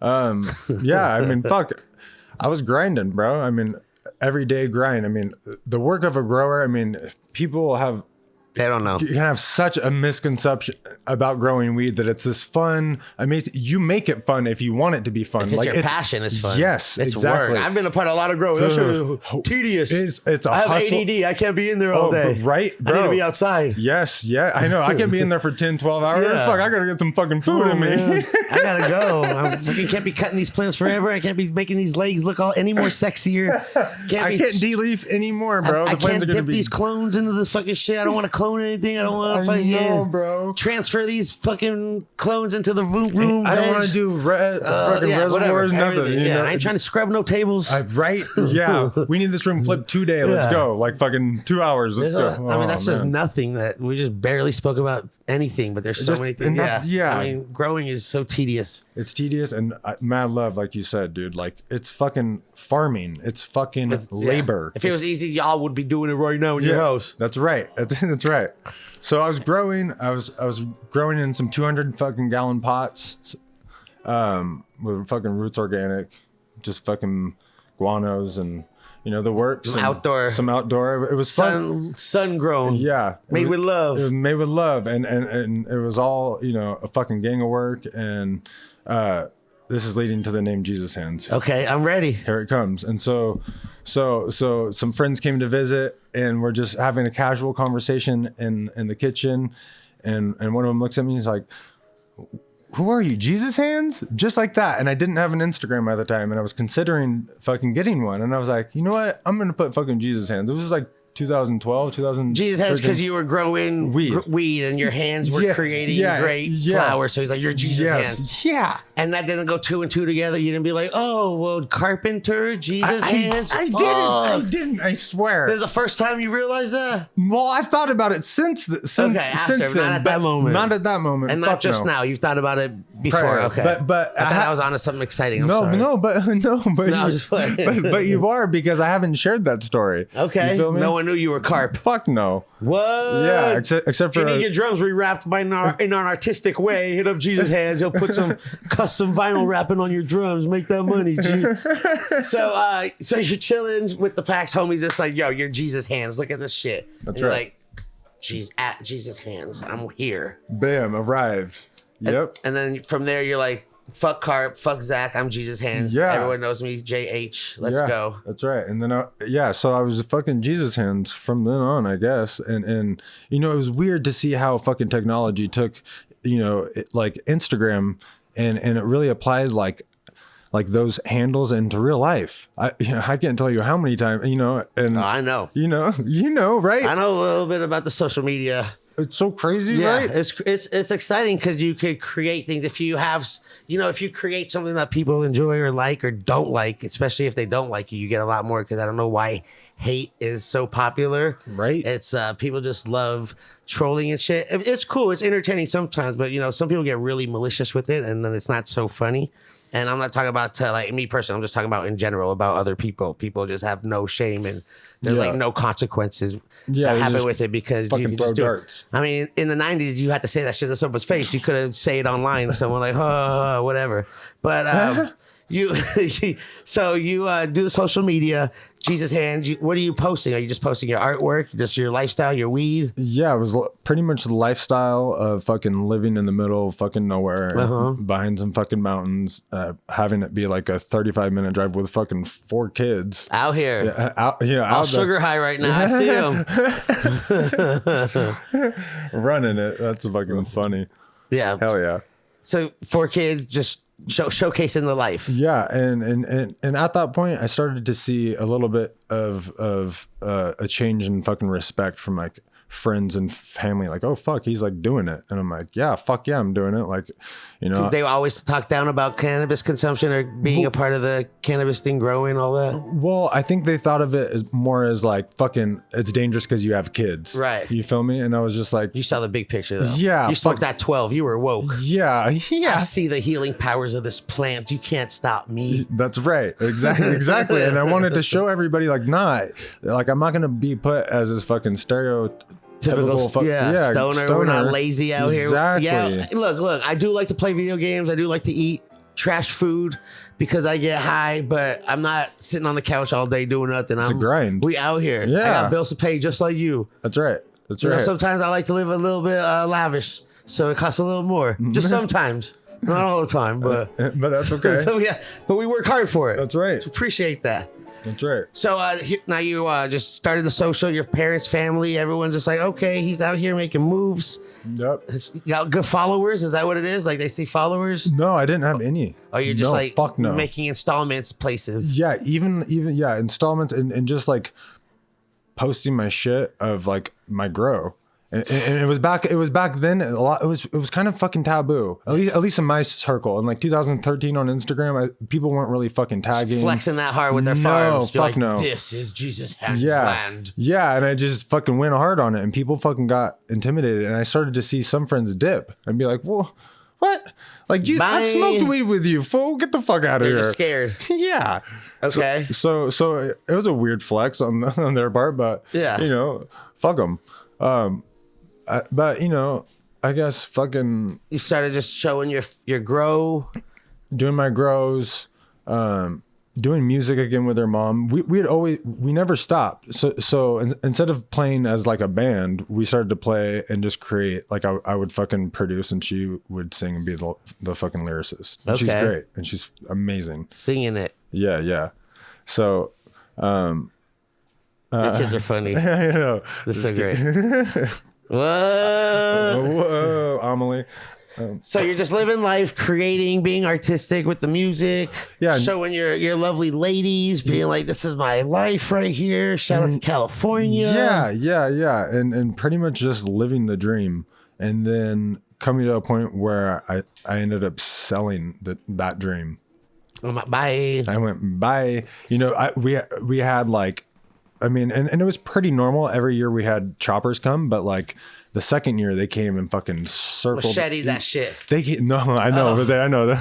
yeah, I mean, fuck. I was grinding, bro. I mean, everyday grind. I mean, the work of a grower, I mean, people have...
They don't know.
You can have such a misconception about growing weed that it's this fun, amazing. You make it fun if you want it to be fun.
If it's your passion, it's fun.
Yes,
it's
exactly.
work. I've been a part of a lot of growing. That shit is tedious.
It's a
I have
hustle.
ADD. I can't be in there all day.
Right, bro.
I need to be outside.
Yes, yeah. I know. I can be in there for 10, 12 hours.
Yeah.
Fuck, I gotta get some fucking food in me.
I gotta go. I fucking can't be cutting these plants forever. I can't be making these legs look any more sexier.
I can't de-leaf anymore, bro.
I can't dip these clones into this fucking shit. I don't want to clone anything. I don't want to fucking
bro.
transfer these fucking clones into the room.
I don't want to do fucking reservoirs, nothing. You know?
I ain't trying to scrub no tables.
Right? Yeah. We need this room flipped today. Let's go. Like fucking 2 hours. Let's go.
I mean, that's just nothing that we just barely spoke about anything, but there's so many things. I mean, growing is so tedious.
It's tedious and mad love, like you said, dude. Like, it's fucking farming. It's fucking labor.
If it was easy, y'all would be doing it right now in your house.
That's right. That's right. So I was growing. I was growing in some 200 fucking gallon pots, with fucking Roots Organic, just fucking guanos and the works. Some outdoor. It was
sun grown.
Yeah,
made with love.
It was made with love, and it was all a fucking gang of work, and this is leading to the name Jesus Hands.
Okay, I'm ready.
Here it comes. And so some friends came to visit, and we're just having a casual conversation in the kitchen, and one of them looks at me, he's like, who are you, Jesus Hands? Just like that. And I didn't have an Instagram at the time, and I was considering fucking getting one, and I was like, you know what, I'm gonna put fucking Jesus Hands. It was like 2012, 2000.
Jesus Hands, because you were growing weed and your hands were creating great flowers. So he's like, you're Jesus Hands.
Yeah.
And that didn't go 2 and 2 together. You didn't be like, oh, well, carpenter, Jesus Hands.
I didn't. I swear.
This is the first time you realized that?
Well, I've thought about it since then.
Not at that moment.
Not at that moment.
And not just now. You've thought about it before.
Prior.
Okay.
But
I thought I was onto something exciting.
But
I'm just playing.
but you are, because I haven't shared that story.
Okay.
You feel me?
No one knew you were Carp.
Fuck no.
What?
Yeah, except for
if you need your drums rewrapped in an artistic way, hit up Jesus Hands. He'll put some custom vinyl wrapping on your drums. Make that money, G. So you're chilling with the Pax homies. It's like, yo, you're Jesus Hands. Look at this shit.
That's
you're
right.
Like, at Jesus Hands. I'm here.
Bam, arrived. Yep.
And then from there, you're like, fuck Carp, fuck Zach, I'm Jesus Hands.
Yeah.
Everyone knows me, JH. Let's go.
That's right. And then, so I was fucking Jesus Hands from then on, I guess. And it was weird to see how fucking technology took, like Instagram and it really applied like those handles into real life. I can't tell you how many times, and
I know.
Right?
I know a little bit about the social media.
It's so crazy,
yeah,
right?
It's exciting because you could create things. If you have, if you create something that people enjoy or like or don't like, especially if they don't like you get a lot more, because I don't know why hate is so popular.
Right.
It's people just love trolling and shit. It's cool. It's entertaining sometimes, but some people get really malicious with it and then it's not so funny. And I'm not talking about like me personally. I'm just talking about in general about other people. People just have no shame and there's like no consequences that happen with it because you can just do it. I mean, in the 90s, you had to say that shit to someone's face. You couldn't say it online. Someone like, whatever. But you so you do social media, Jesus Hands. What are you posting? Are you just posting your artwork, just your lifestyle, your weed?
Yeah, it was pretty much the lifestyle of fucking living in the middle of fucking nowhere, behind some fucking mountains, having it be like a 35-minute drive with fucking 4 kids.
Out here.
Yeah,
all sugar high right now. I see them.
Running it. That's fucking funny.
Yeah.
Hell yeah.
So 4 kids just showcasing the life.
Yeah, and at that point, I started to see a little bit of a change in fucking respect from like friends and family. Like, oh fuck, he's like doing it, and I'm like, yeah, fuck yeah, I'm doing it. Like, you know,
they always talk down about cannabis consumption or being a part of the cannabis thing, growing all that.
Well, I think they thought of it as more as like fucking, it's dangerous because you have kids,
right?
You feel me? And I was just like,
you saw the big picture though.
Yeah,
you smoked that 12. You were woke.
Yeah.
I see the healing powers of this plant. You can't stop me.
That's right. Exactly. And I wanted to show everybody like, like I'm not gonna be put as this fucking typical stoner.
We're not lazy out here.
Exactly.
Yeah. Look. I do like to play video games. I do like to eat trash food because I get high, but I'm not sitting on the couch all day doing nothing.
It's a grind.
We out here.
Yeah.
I got bills to pay just like you.
That's right.
You know, sometimes I like to live a little bit lavish, so it costs a little more. Just sometimes. Not all the time, but
that's okay.
So yeah, but we work hard for it.
That's right.
So appreciate that.
That's right.
So now you just started the social, your parents, family, everyone's just like, okay, he's out here making moves.
Yep.
You got good followers? Is that what it is? Like they see followers?
No, I didn't have any.
Oh, you're just
fuck no.
Making installments places.
Yeah, even installments and just like posting my shit of like my grow. And it was back then a lot. It was kind of fucking taboo. At least in my circle. In like 2013 on Instagram, people weren't really fucking tagging,
flexing that hard with their farms.
Fuck like, no.
This is Jesus Hands land.
Yeah, and I just fucking went hard on it, and people fucking got intimidated, and I started to see some friends dip and be like, "Well, what? Like I've smoked weed with you, fool. Get the fuck out of here."
They're scared.
Yeah.
Okay.
So it was a weird flex on their part, but
yeah,
you know, fuck them. But you know, I guess fucking.
You started just showing your grow,
doing my grows, doing music again with her mom. We never stopped. So instead of playing as like a band, we started to play and just create. Like I would fucking produce and she would sing and be the fucking lyricist. Okay. She's great and she's amazing.
Singing it.
Yeah. So.
Your kids are funny.
I know.
This is so great. Whoa,
Amelie.
So you're just living life, creating, being artistic with the music, showing your lovely ladies, being like, this is my life right here. Shout out to California.
Yeah. And pretty much just living the dream. And then coming to a point where I ended up selling that dream.
Bye.
I went, bye. You know, we had like, I mean, and it was pretty normal. Every year we had choppers come, but like the second year they came and fucking circled.
Machete that shit.
No, I know, but I know they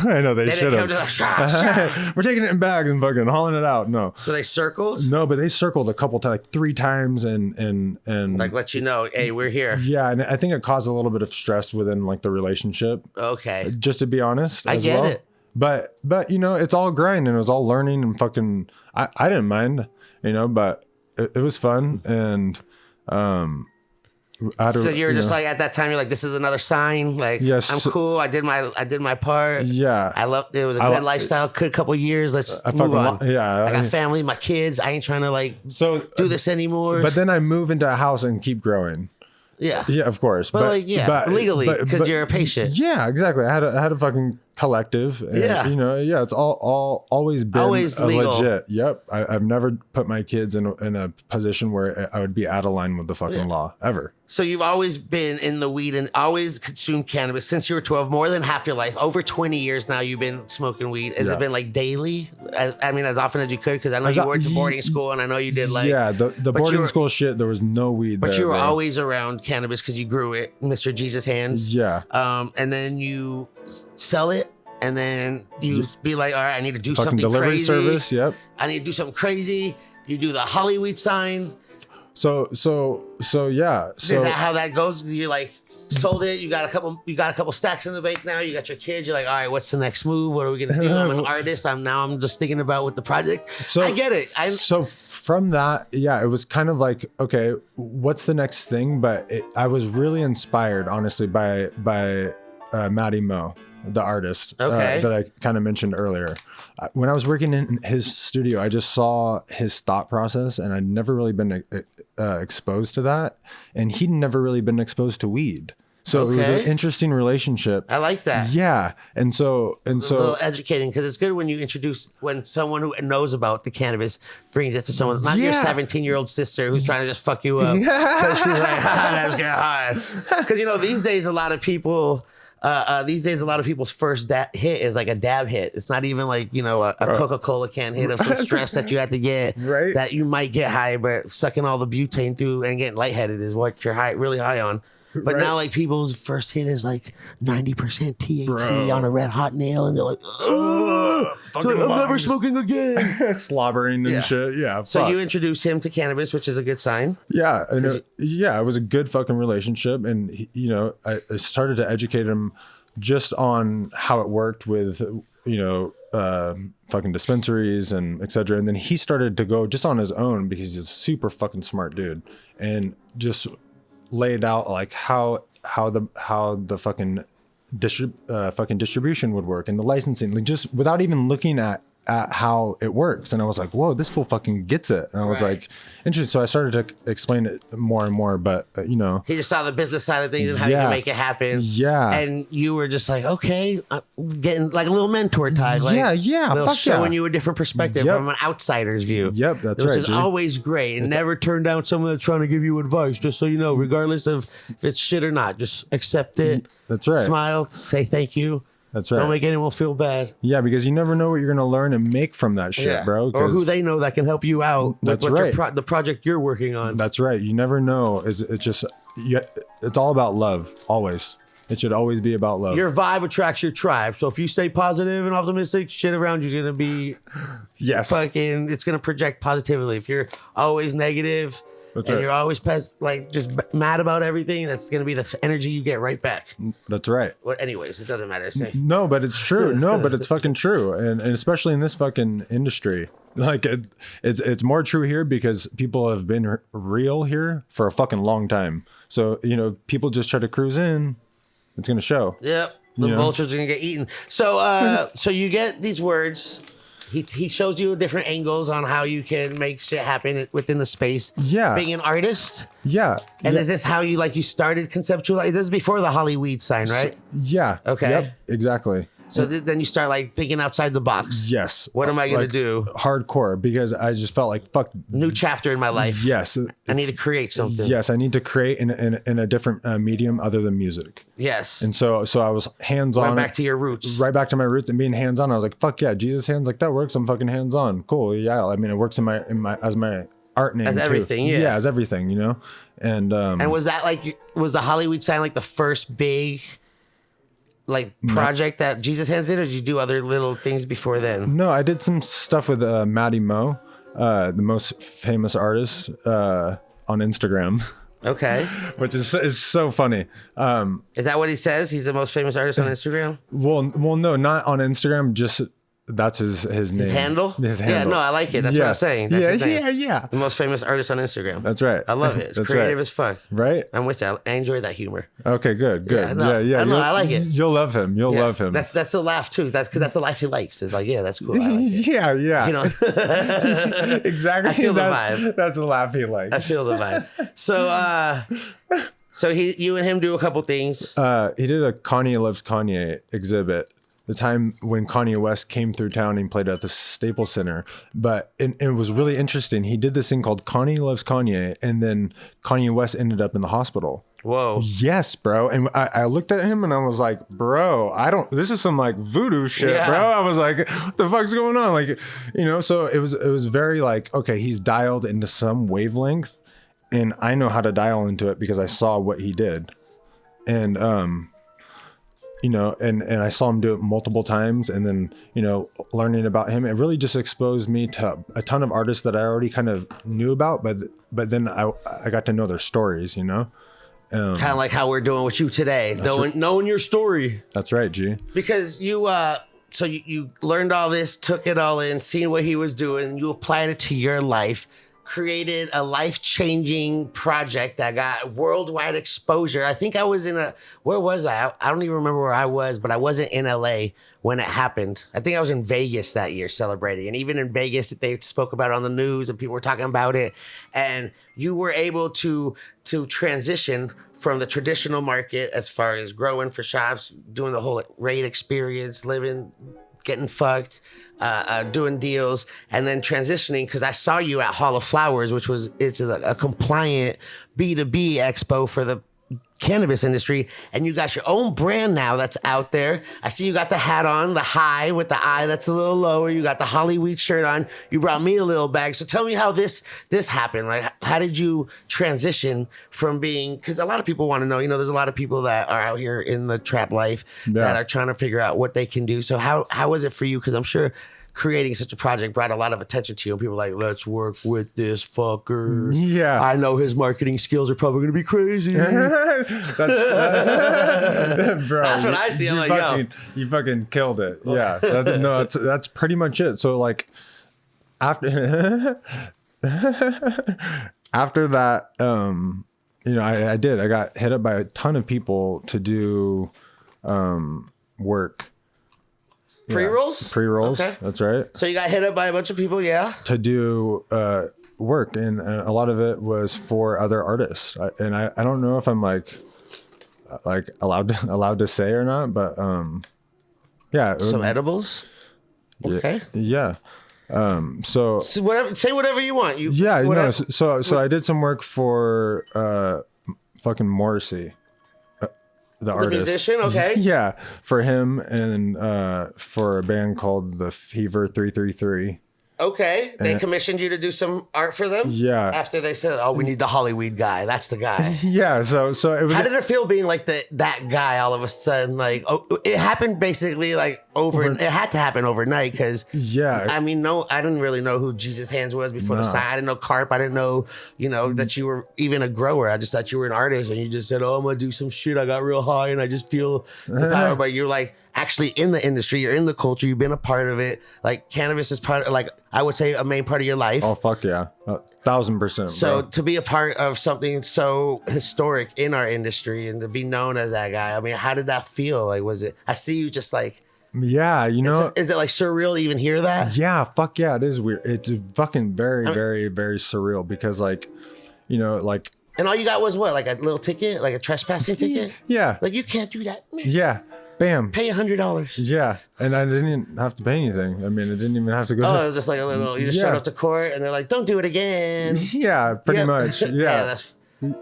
should have. We're taking it in bags and fucking hauling it out. No.
So they circled?
No, but they circled a couple times, like 3 times, and
like let you know, hey, we're here.
Yeah, and I think it caused a little bit of stress within like the relationship.
Okay.
Just to be honest,
I get it.
But you know, it's all grind and it was all learning and fucking. I didn't mind, you know, but. It was fun, and
so you're just like at that time you're like, this is another sign. Like, yes, I'm cool. I did my part.
Yeah,
I loved it. Was a good lifestyle. Good couple years. Let's move on.
Yeah,
I got family, my kids. I ain't trying to like do this anymore.
But then I move into a house and keep growing.
Yeah,
of course.
But legally, because you're a patient.
Yeah, exactly. I had a fucking collective. And, you know, it's always been legal. Legit. Yep. I've never put my kids in a position where I would be out of line with the fucking law ever.
So you've always been in the weed and always consumed cannabis since you were 12, more than half your life. Over 20 years now you've been smoking weed. Has it been like daily? I mean, as often as you could, because I know you went to boarding school and I know you did like...
Yeah, the boarding school shit, there was no weed there.
But you were always around cannabis because you grew it, Mr. Jesus Hands.
Yeah.
And then you sell it. And then you be like, all right, I need to do something
delivery
crazy.
Service, yep.
I need to do something crazy. You do the HollyWeed sign.
So yeah.
Is that how that goes? You're like sold it. You got a couple stacks in the bank now. You got your kids. You're like, all right, what's the next move? What are we gonna do? I'm an artist. I'm just thinking about with the project. So I get it.
So from that, yeah, it was kind of like, okay, what's the next thing? But I was really inspired, honestly, by Matty Mo, the artist that I kind of mentioned earlier. When I was working in his studio, I just saw his thought process, and I'd never really been exposed to that, and he'd never really been exposed to weed. So it was an interesting relationship.
I like that.
Yeah, and so
a little educating, because it's good when someone who knows about the cannabis brings it to someone, not your 17-year-old sister who's trying to just fuck you up because she's like, let's get high. Because these days a lot of people's first hit is like a dab hit. It's not even like a Coca-Cola can hit of some stress that you have to get,
right?
That you might get high, but sucking all the butane through and getting lightheaded is what you're really high on. But now, like, people's first hit is like 90% THC on a red hot nail, and they're like, I'm never smoking again.
Slobbering and shit. Yeah.
So you introduced him to cannabis, which is a good sign.
Yeah. And it was a good fucking relationship. And, I started to educate him just on how it worked with, fucking dispensaries and et cetera. And then he started to go just on his own because he's a super fucking smart dude, and just laid out like how the fucking distribution would work and the licensing, like, just without even looking at how it works. And I was like, whoa, this fool fucking gets it. And I was like, interesting. So I started to explain it more and more, but
he just saw the business side of things and how you can make it happen.
Yeah.
And you were just like, okay, I'm getting like a little mentor type. Like, showing you a different perspective from an outsider's view.
Yep. That's right.
Which is always great. And never turn down someone that's trying to give you advice, just so you know, regardless of if it's shit or not, just accept it.
That's right.
Smile, say thank you.
That's right.
Don't make anyone feel bad.
Yeah, because you never know what you're going to learn and make from that shit, bro.
Or who they know that can help you out.
That's
right. The project you're working on.
That's right. You never know. It's all about love, always. It should always be about love.
Your vibe attracts your tribe. So if you stay positive and optimistic, shit around you is going to be it's going to project positively. If you're always negative... You're always just mad about everything, that's going to be the energy you get right back.
That's right.
Well, anyways, it doesn't matter.
No, but it's true. No, but it's fucking true. And especially in this fucking industry. Like, it's more true here because people have been real here for a fucking long time. So, people just try to cruise in. It's going to show.
Yep. The vultures are going to get eaten. So, so you get these words... He shows you different angles on how you can make shit happen within the space.
Yeah.
Being an artist.
Yeah.
And is this how you started conceptualizing? This is before the HollyWeed sign, right?
Yeah.
Okay.
Yep, exactly.
So then you start thinking outside the box.
Yes.
What am I going to do?
Hardcore, because I just felt like, fuck.
New chapter in my life.
Yes.
I need to create something.
Yes. I need to create in a different medium other than music.
Yes.
And so I was hands-on.
Right back to your roots.
Right back to my roots and being hands-on. I was like, fuck yeah, Jesus hands, like that works. I'm fucking hands-on. Cool. Yeah. I mean, it works in my as my art name.
As everything.
Too.
Yeah.
Yeah. As everything, And
was that was the HollyWeed sign the first big project that Jesus Hands did, or did you do other little things before then?
No, I did some stuff with Matty Mo, the most famous artist on Instagram.
Okay.
Which is so funny.
Is that what he says? He's the most famous artist on Instagram?
Well, no, not on Instagram, just that's his name.
His handle?
His handle.
Yeah, no, I like it. That's what I'm saying. That's his name.
Yeah.
The most famous artist on Instagram.
That's right.
I love it. It's creative as fuck.
Right?
I'm with that. I enjoy that humor.
Okay, good.
Yeah. I like it.
You'll love him. You'll love him.
That's the laugh too. That's because that's the life he likes. It's like, yeah, that's cool. I like it.
Yeah. Exactly.
I feel the vibe.
That's the laugh he likes.
I feel the vibe. So you and him do a couple things.
He did a Kanye Loves Kanye exhibit. The time when Kanye West came through town and played at the Staples Center. But it was really interesting. He did this thing called Kanye Loves Kanye, and then Kanye West ended up in the hospital.
Whoa.
Yes, bro. And I looked at him and I was like, bro, this is some voodoo shit, bro. I was like, what the fuck's going on? So it was very okay, he's dialed into some wavelength, and I know how to dial into it because I saw what he did. And, and I saw him do it multiple times, and then, learning about him, it really just exposed me to a ton of artists that I already kind of knew about, but then I got to know their stories,
Kind of like how we're doing with you today, knowing your story.
That's right, G.
Because you learned all this, took it all in, seen what he was doing, you applied it to your life, created a life-changing project that got worldwide exposure. I think I was where was I? I don't even remember where I was, but I wasn't in LA when it happened. I think I was in Vegas that year celebrating. And even in Vegas, they spoke about it on the news and people were talking about it. And you were able to transition from the traditional market as far as growing for shops, doing the whole rate experience, living, getting fucked, doing deals, and then transitioning, because I saw you at Hall of Flowers, which it's a compliant B2B expo for the cannabis industry, and you got your own brand now that's out there. I see you got the hat on, the high with the eye that's a little lower. You got the HollyWeed shirt on. You brought me a little bag. So tell me how this happened. Like, how did you transition from being? Because a lot of people want to know. There's a lot of people that are out here in the trap life that are trying to figure out what they can do. So how was it for you? Because I'm sure creating such a project brought a lot of attention to you, and people were like, let's work with this fucker.
Yeah.
I know his marketing skills are probably going to be crazy.
Bro,
That's what I see. I'm like,
you fucking killed it. Yeah. That's pretty much it. So like after that, I got hit up by a ton of people to do work.
Pre-rolls?
Pre-rolls, okay. That's right.
So you got hit up by a bunch of people, yeah?
To do work, and a lot of it was for other artists. I don't know if I'm like allowed to say or not, but yeah.
Some edibles? Okay.
Yeah. So
whatever, say whatever you want.
So I did some work for fucking Morrissey. The artist.
Musician, okay.
Yeah, for him and for a band called the Fever 333.
Okay, they commissioned you to do some art for them?
Yeah.
After they said, oh, we need the HollyWeed guy. That's the guy.
Yeah, so it was...
How did it feel being like that guy all of a sudden? Like, it happened basically like it had to happen overnight because...
Yeah.
I mean, I didn't really know who Jesus Hands was before the sign. I didn't know Carp. I didn't know, that you were even a grower. I just thought you were an artist and you just said, oh, I'm going to do some shit. I got real high and I just feel the power. But you're like... actually in the industry, you're in the culture, you've been a part of it. Like cannabis is part of, like, I would say, a main part of your life.
Oh fuck yeah, 1000%.
So
bro.
To be a part of something so historic in our industry and to be known as that guy, I mean, how did that feel? Like, was it? I see you just like.
Yeah,
is it like surreal to even hear that?
Yeah, fuck yeah, it is weird. It's fucking very, very, very surreal because like, like.
And all you got was what? Like a little ticket, like a trespassing ticket?
Yeah.
Like you can't do that.
Yeah. Bam.
Pay $100.
Yeah. And I didn't even have to pay anything. I mean, I didn't even have to go.
Oh, it was just like a little, you just showed up to court and they're like, don't do it again.
Yeah, pretty much. Yeah.
That's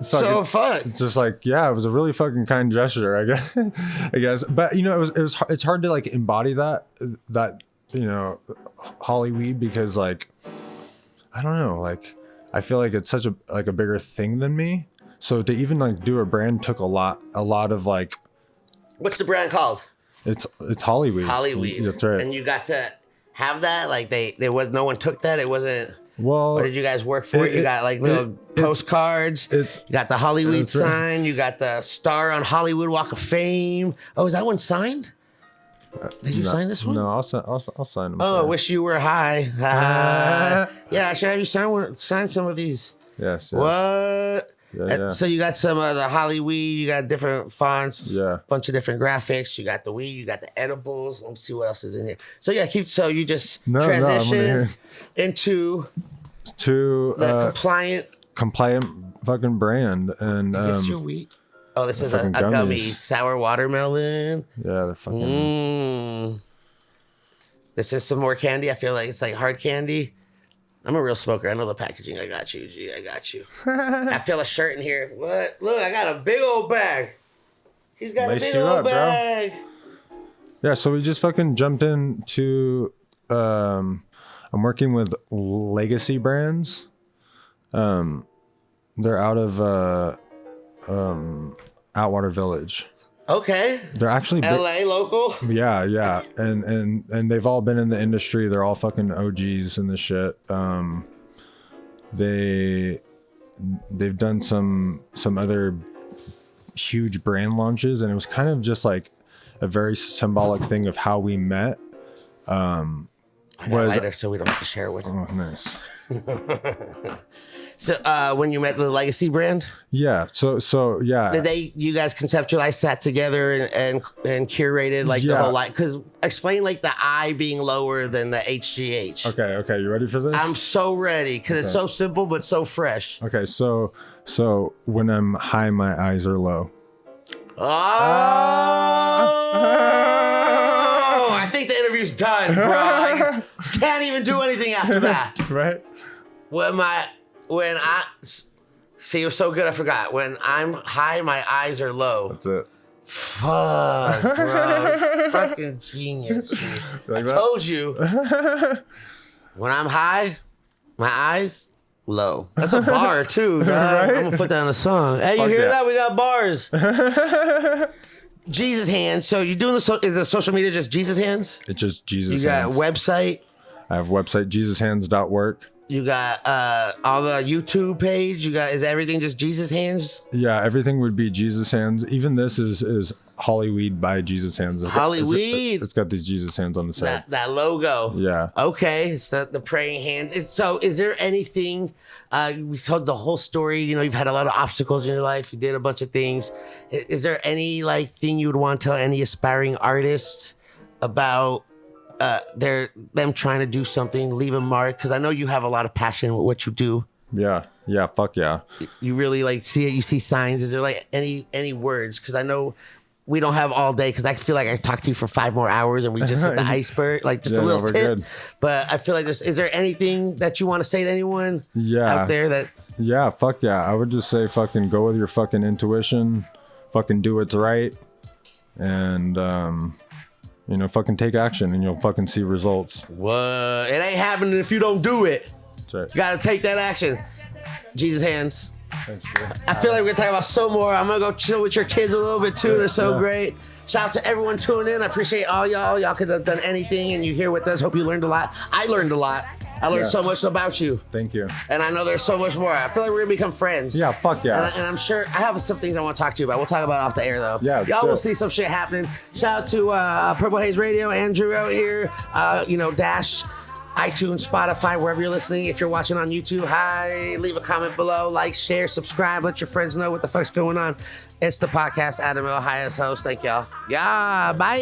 so fun.
It's just like, yeah, it was a really fucking kind gesture, I guess. But, it's hard to like embody that, HollyWeed because like, I don't know, like, I feel like it's such a bigger thing than me. So to even like do a brand took a lot of like,
what's the brand called?
It's HollyWeed.
HollyWeed.
That's right.
And you got to have that? Like no one took that? It wasn't.
Well,
what did you guys work for? You got like little postcards. You got the HollyWeed sign. Right. You got the star on Hollywood Walk of Fame. Oh, is that one signed? Did you sign this one?
No, I'll sign them.
Oh, I wish you were high. Yeah, I should have you sign some of these.
Yes.
What?
Yeah.
So you got some of the HollyWeed, you got different fonts, bunch of different graphics. You got the weed, you got the edibles. Let me see what else is in here. So yeah, so you just transitioned into the
compliant fucking brand. And
is this your weed? Oh, this is a gummy sour watermelon.
Yeah, they're fucking.
This is some more candy. I feel like it's like hard candy. I'm a real smoker. I know the packaging. I got you, G. I got you. I feel a shirt in here. What? Look, I got a big old bag. He's got a big old bag.
Bro. Yeah, so we just fucking jumped into. I'm working with Legacy Brands. They're out of Atwater Village.
Okay.
They're actually
LA local?
Yeah. And they've all been in the industry. They're all fucking OGs in this shit. They've done some other huge brand launches, and it was kind of just like a very symbolic thing of how we met.
I got lighter, so we don't have to share it with them.
Oh, nice.
So when you met the Legacy brand,
Yeah. So yeah.
did you guys conceptualize that together and curated like the whole light? Because explain like the I being lower than the HGH.
Okay. You ready for this?
I'm so ready because it's so simple but so fresh.
Okay. So when I'm high, my eyes are low.
Oh, I think the interview's done, bro. I can't even do anything after that.
Right.
When I see, it was so good, I forgot. When I'm high, my eyes are low.
That's it.
Fuck, bro. Fucking genius.
Like
I
that?
told you. When I'm high, my eyes low. That's a bar too, dog.
Right?
I'm gonna put that in a song. Hey, you
Fuck
hear
yeah.
that? We got bars. Jesus Hands. So you're doing is the social media just Jesus Hands?
It's just Jesus
You got
Hands.
a website.
I have a website, JesusHands.work.
You got all the YouTube page. You got, is everything just Jesus Hands?
Yeah, everything would be Jesus Hands. Even this is HollyWeed by Jesus Hands.
HollyWeed.
It's got these Jesus Hands on the side.
That logo.
Yeah.
Okay, it's the praying hands. Is there anything? We told the whole story. You know, you've had a lot of obstacles in your life. You did a bunch of things. Is there any like thing you would want to tell any aspiring artists about them trying to do something, leave a mark? Because I know you have a lot of passion with what you do.
Yeah. Fuck yeah.
You really like see it. You see signs. Is there like any words? Because I know we don't have all day. Because I feel like I talked to you for 5 more hours and we just hit the iceberg, like just a little tip. Good. But I feel like is there anything that you want to say to anyone out there that?
Yeah. Fuck yeah. I would just say fucking go with your fucking intuition. Fucking do what's right. And fucking take action and you'll fucking see results.
What? It ain't happening if you don't do it.
That's right.
You gotta take that action. Jesus Hands.
Thanks, bro.
I feel like we're gonna talk about so more. I'm gonna go chill with your kids a little bit too. They're so great. Shout out to everyone tuning in. I appreciate all y'all. Y'all could have done anything and you're here with us. Hope you learned a lot. I learned a lot. I learned so much about you.
Thank you.
And I know there's so much more. I feel like we're gonna become friends.
Yeah, fuck yeah.
And I'm sure I have some things I want to talk to you about. We'll talk about it off the air though.
Yeah,
y'all will see some shit happening. Shout out to Purple Haze Radio, Andrew out here. Dash, iTunes, Spotify, wherever you're listening. If you're watching on YouTube, hi, leave a comment below, like, share, subscribe, let your friends know what the fuck's going on. It's the podcast. Adam Highest host. Thank y'all. Yeah, bye.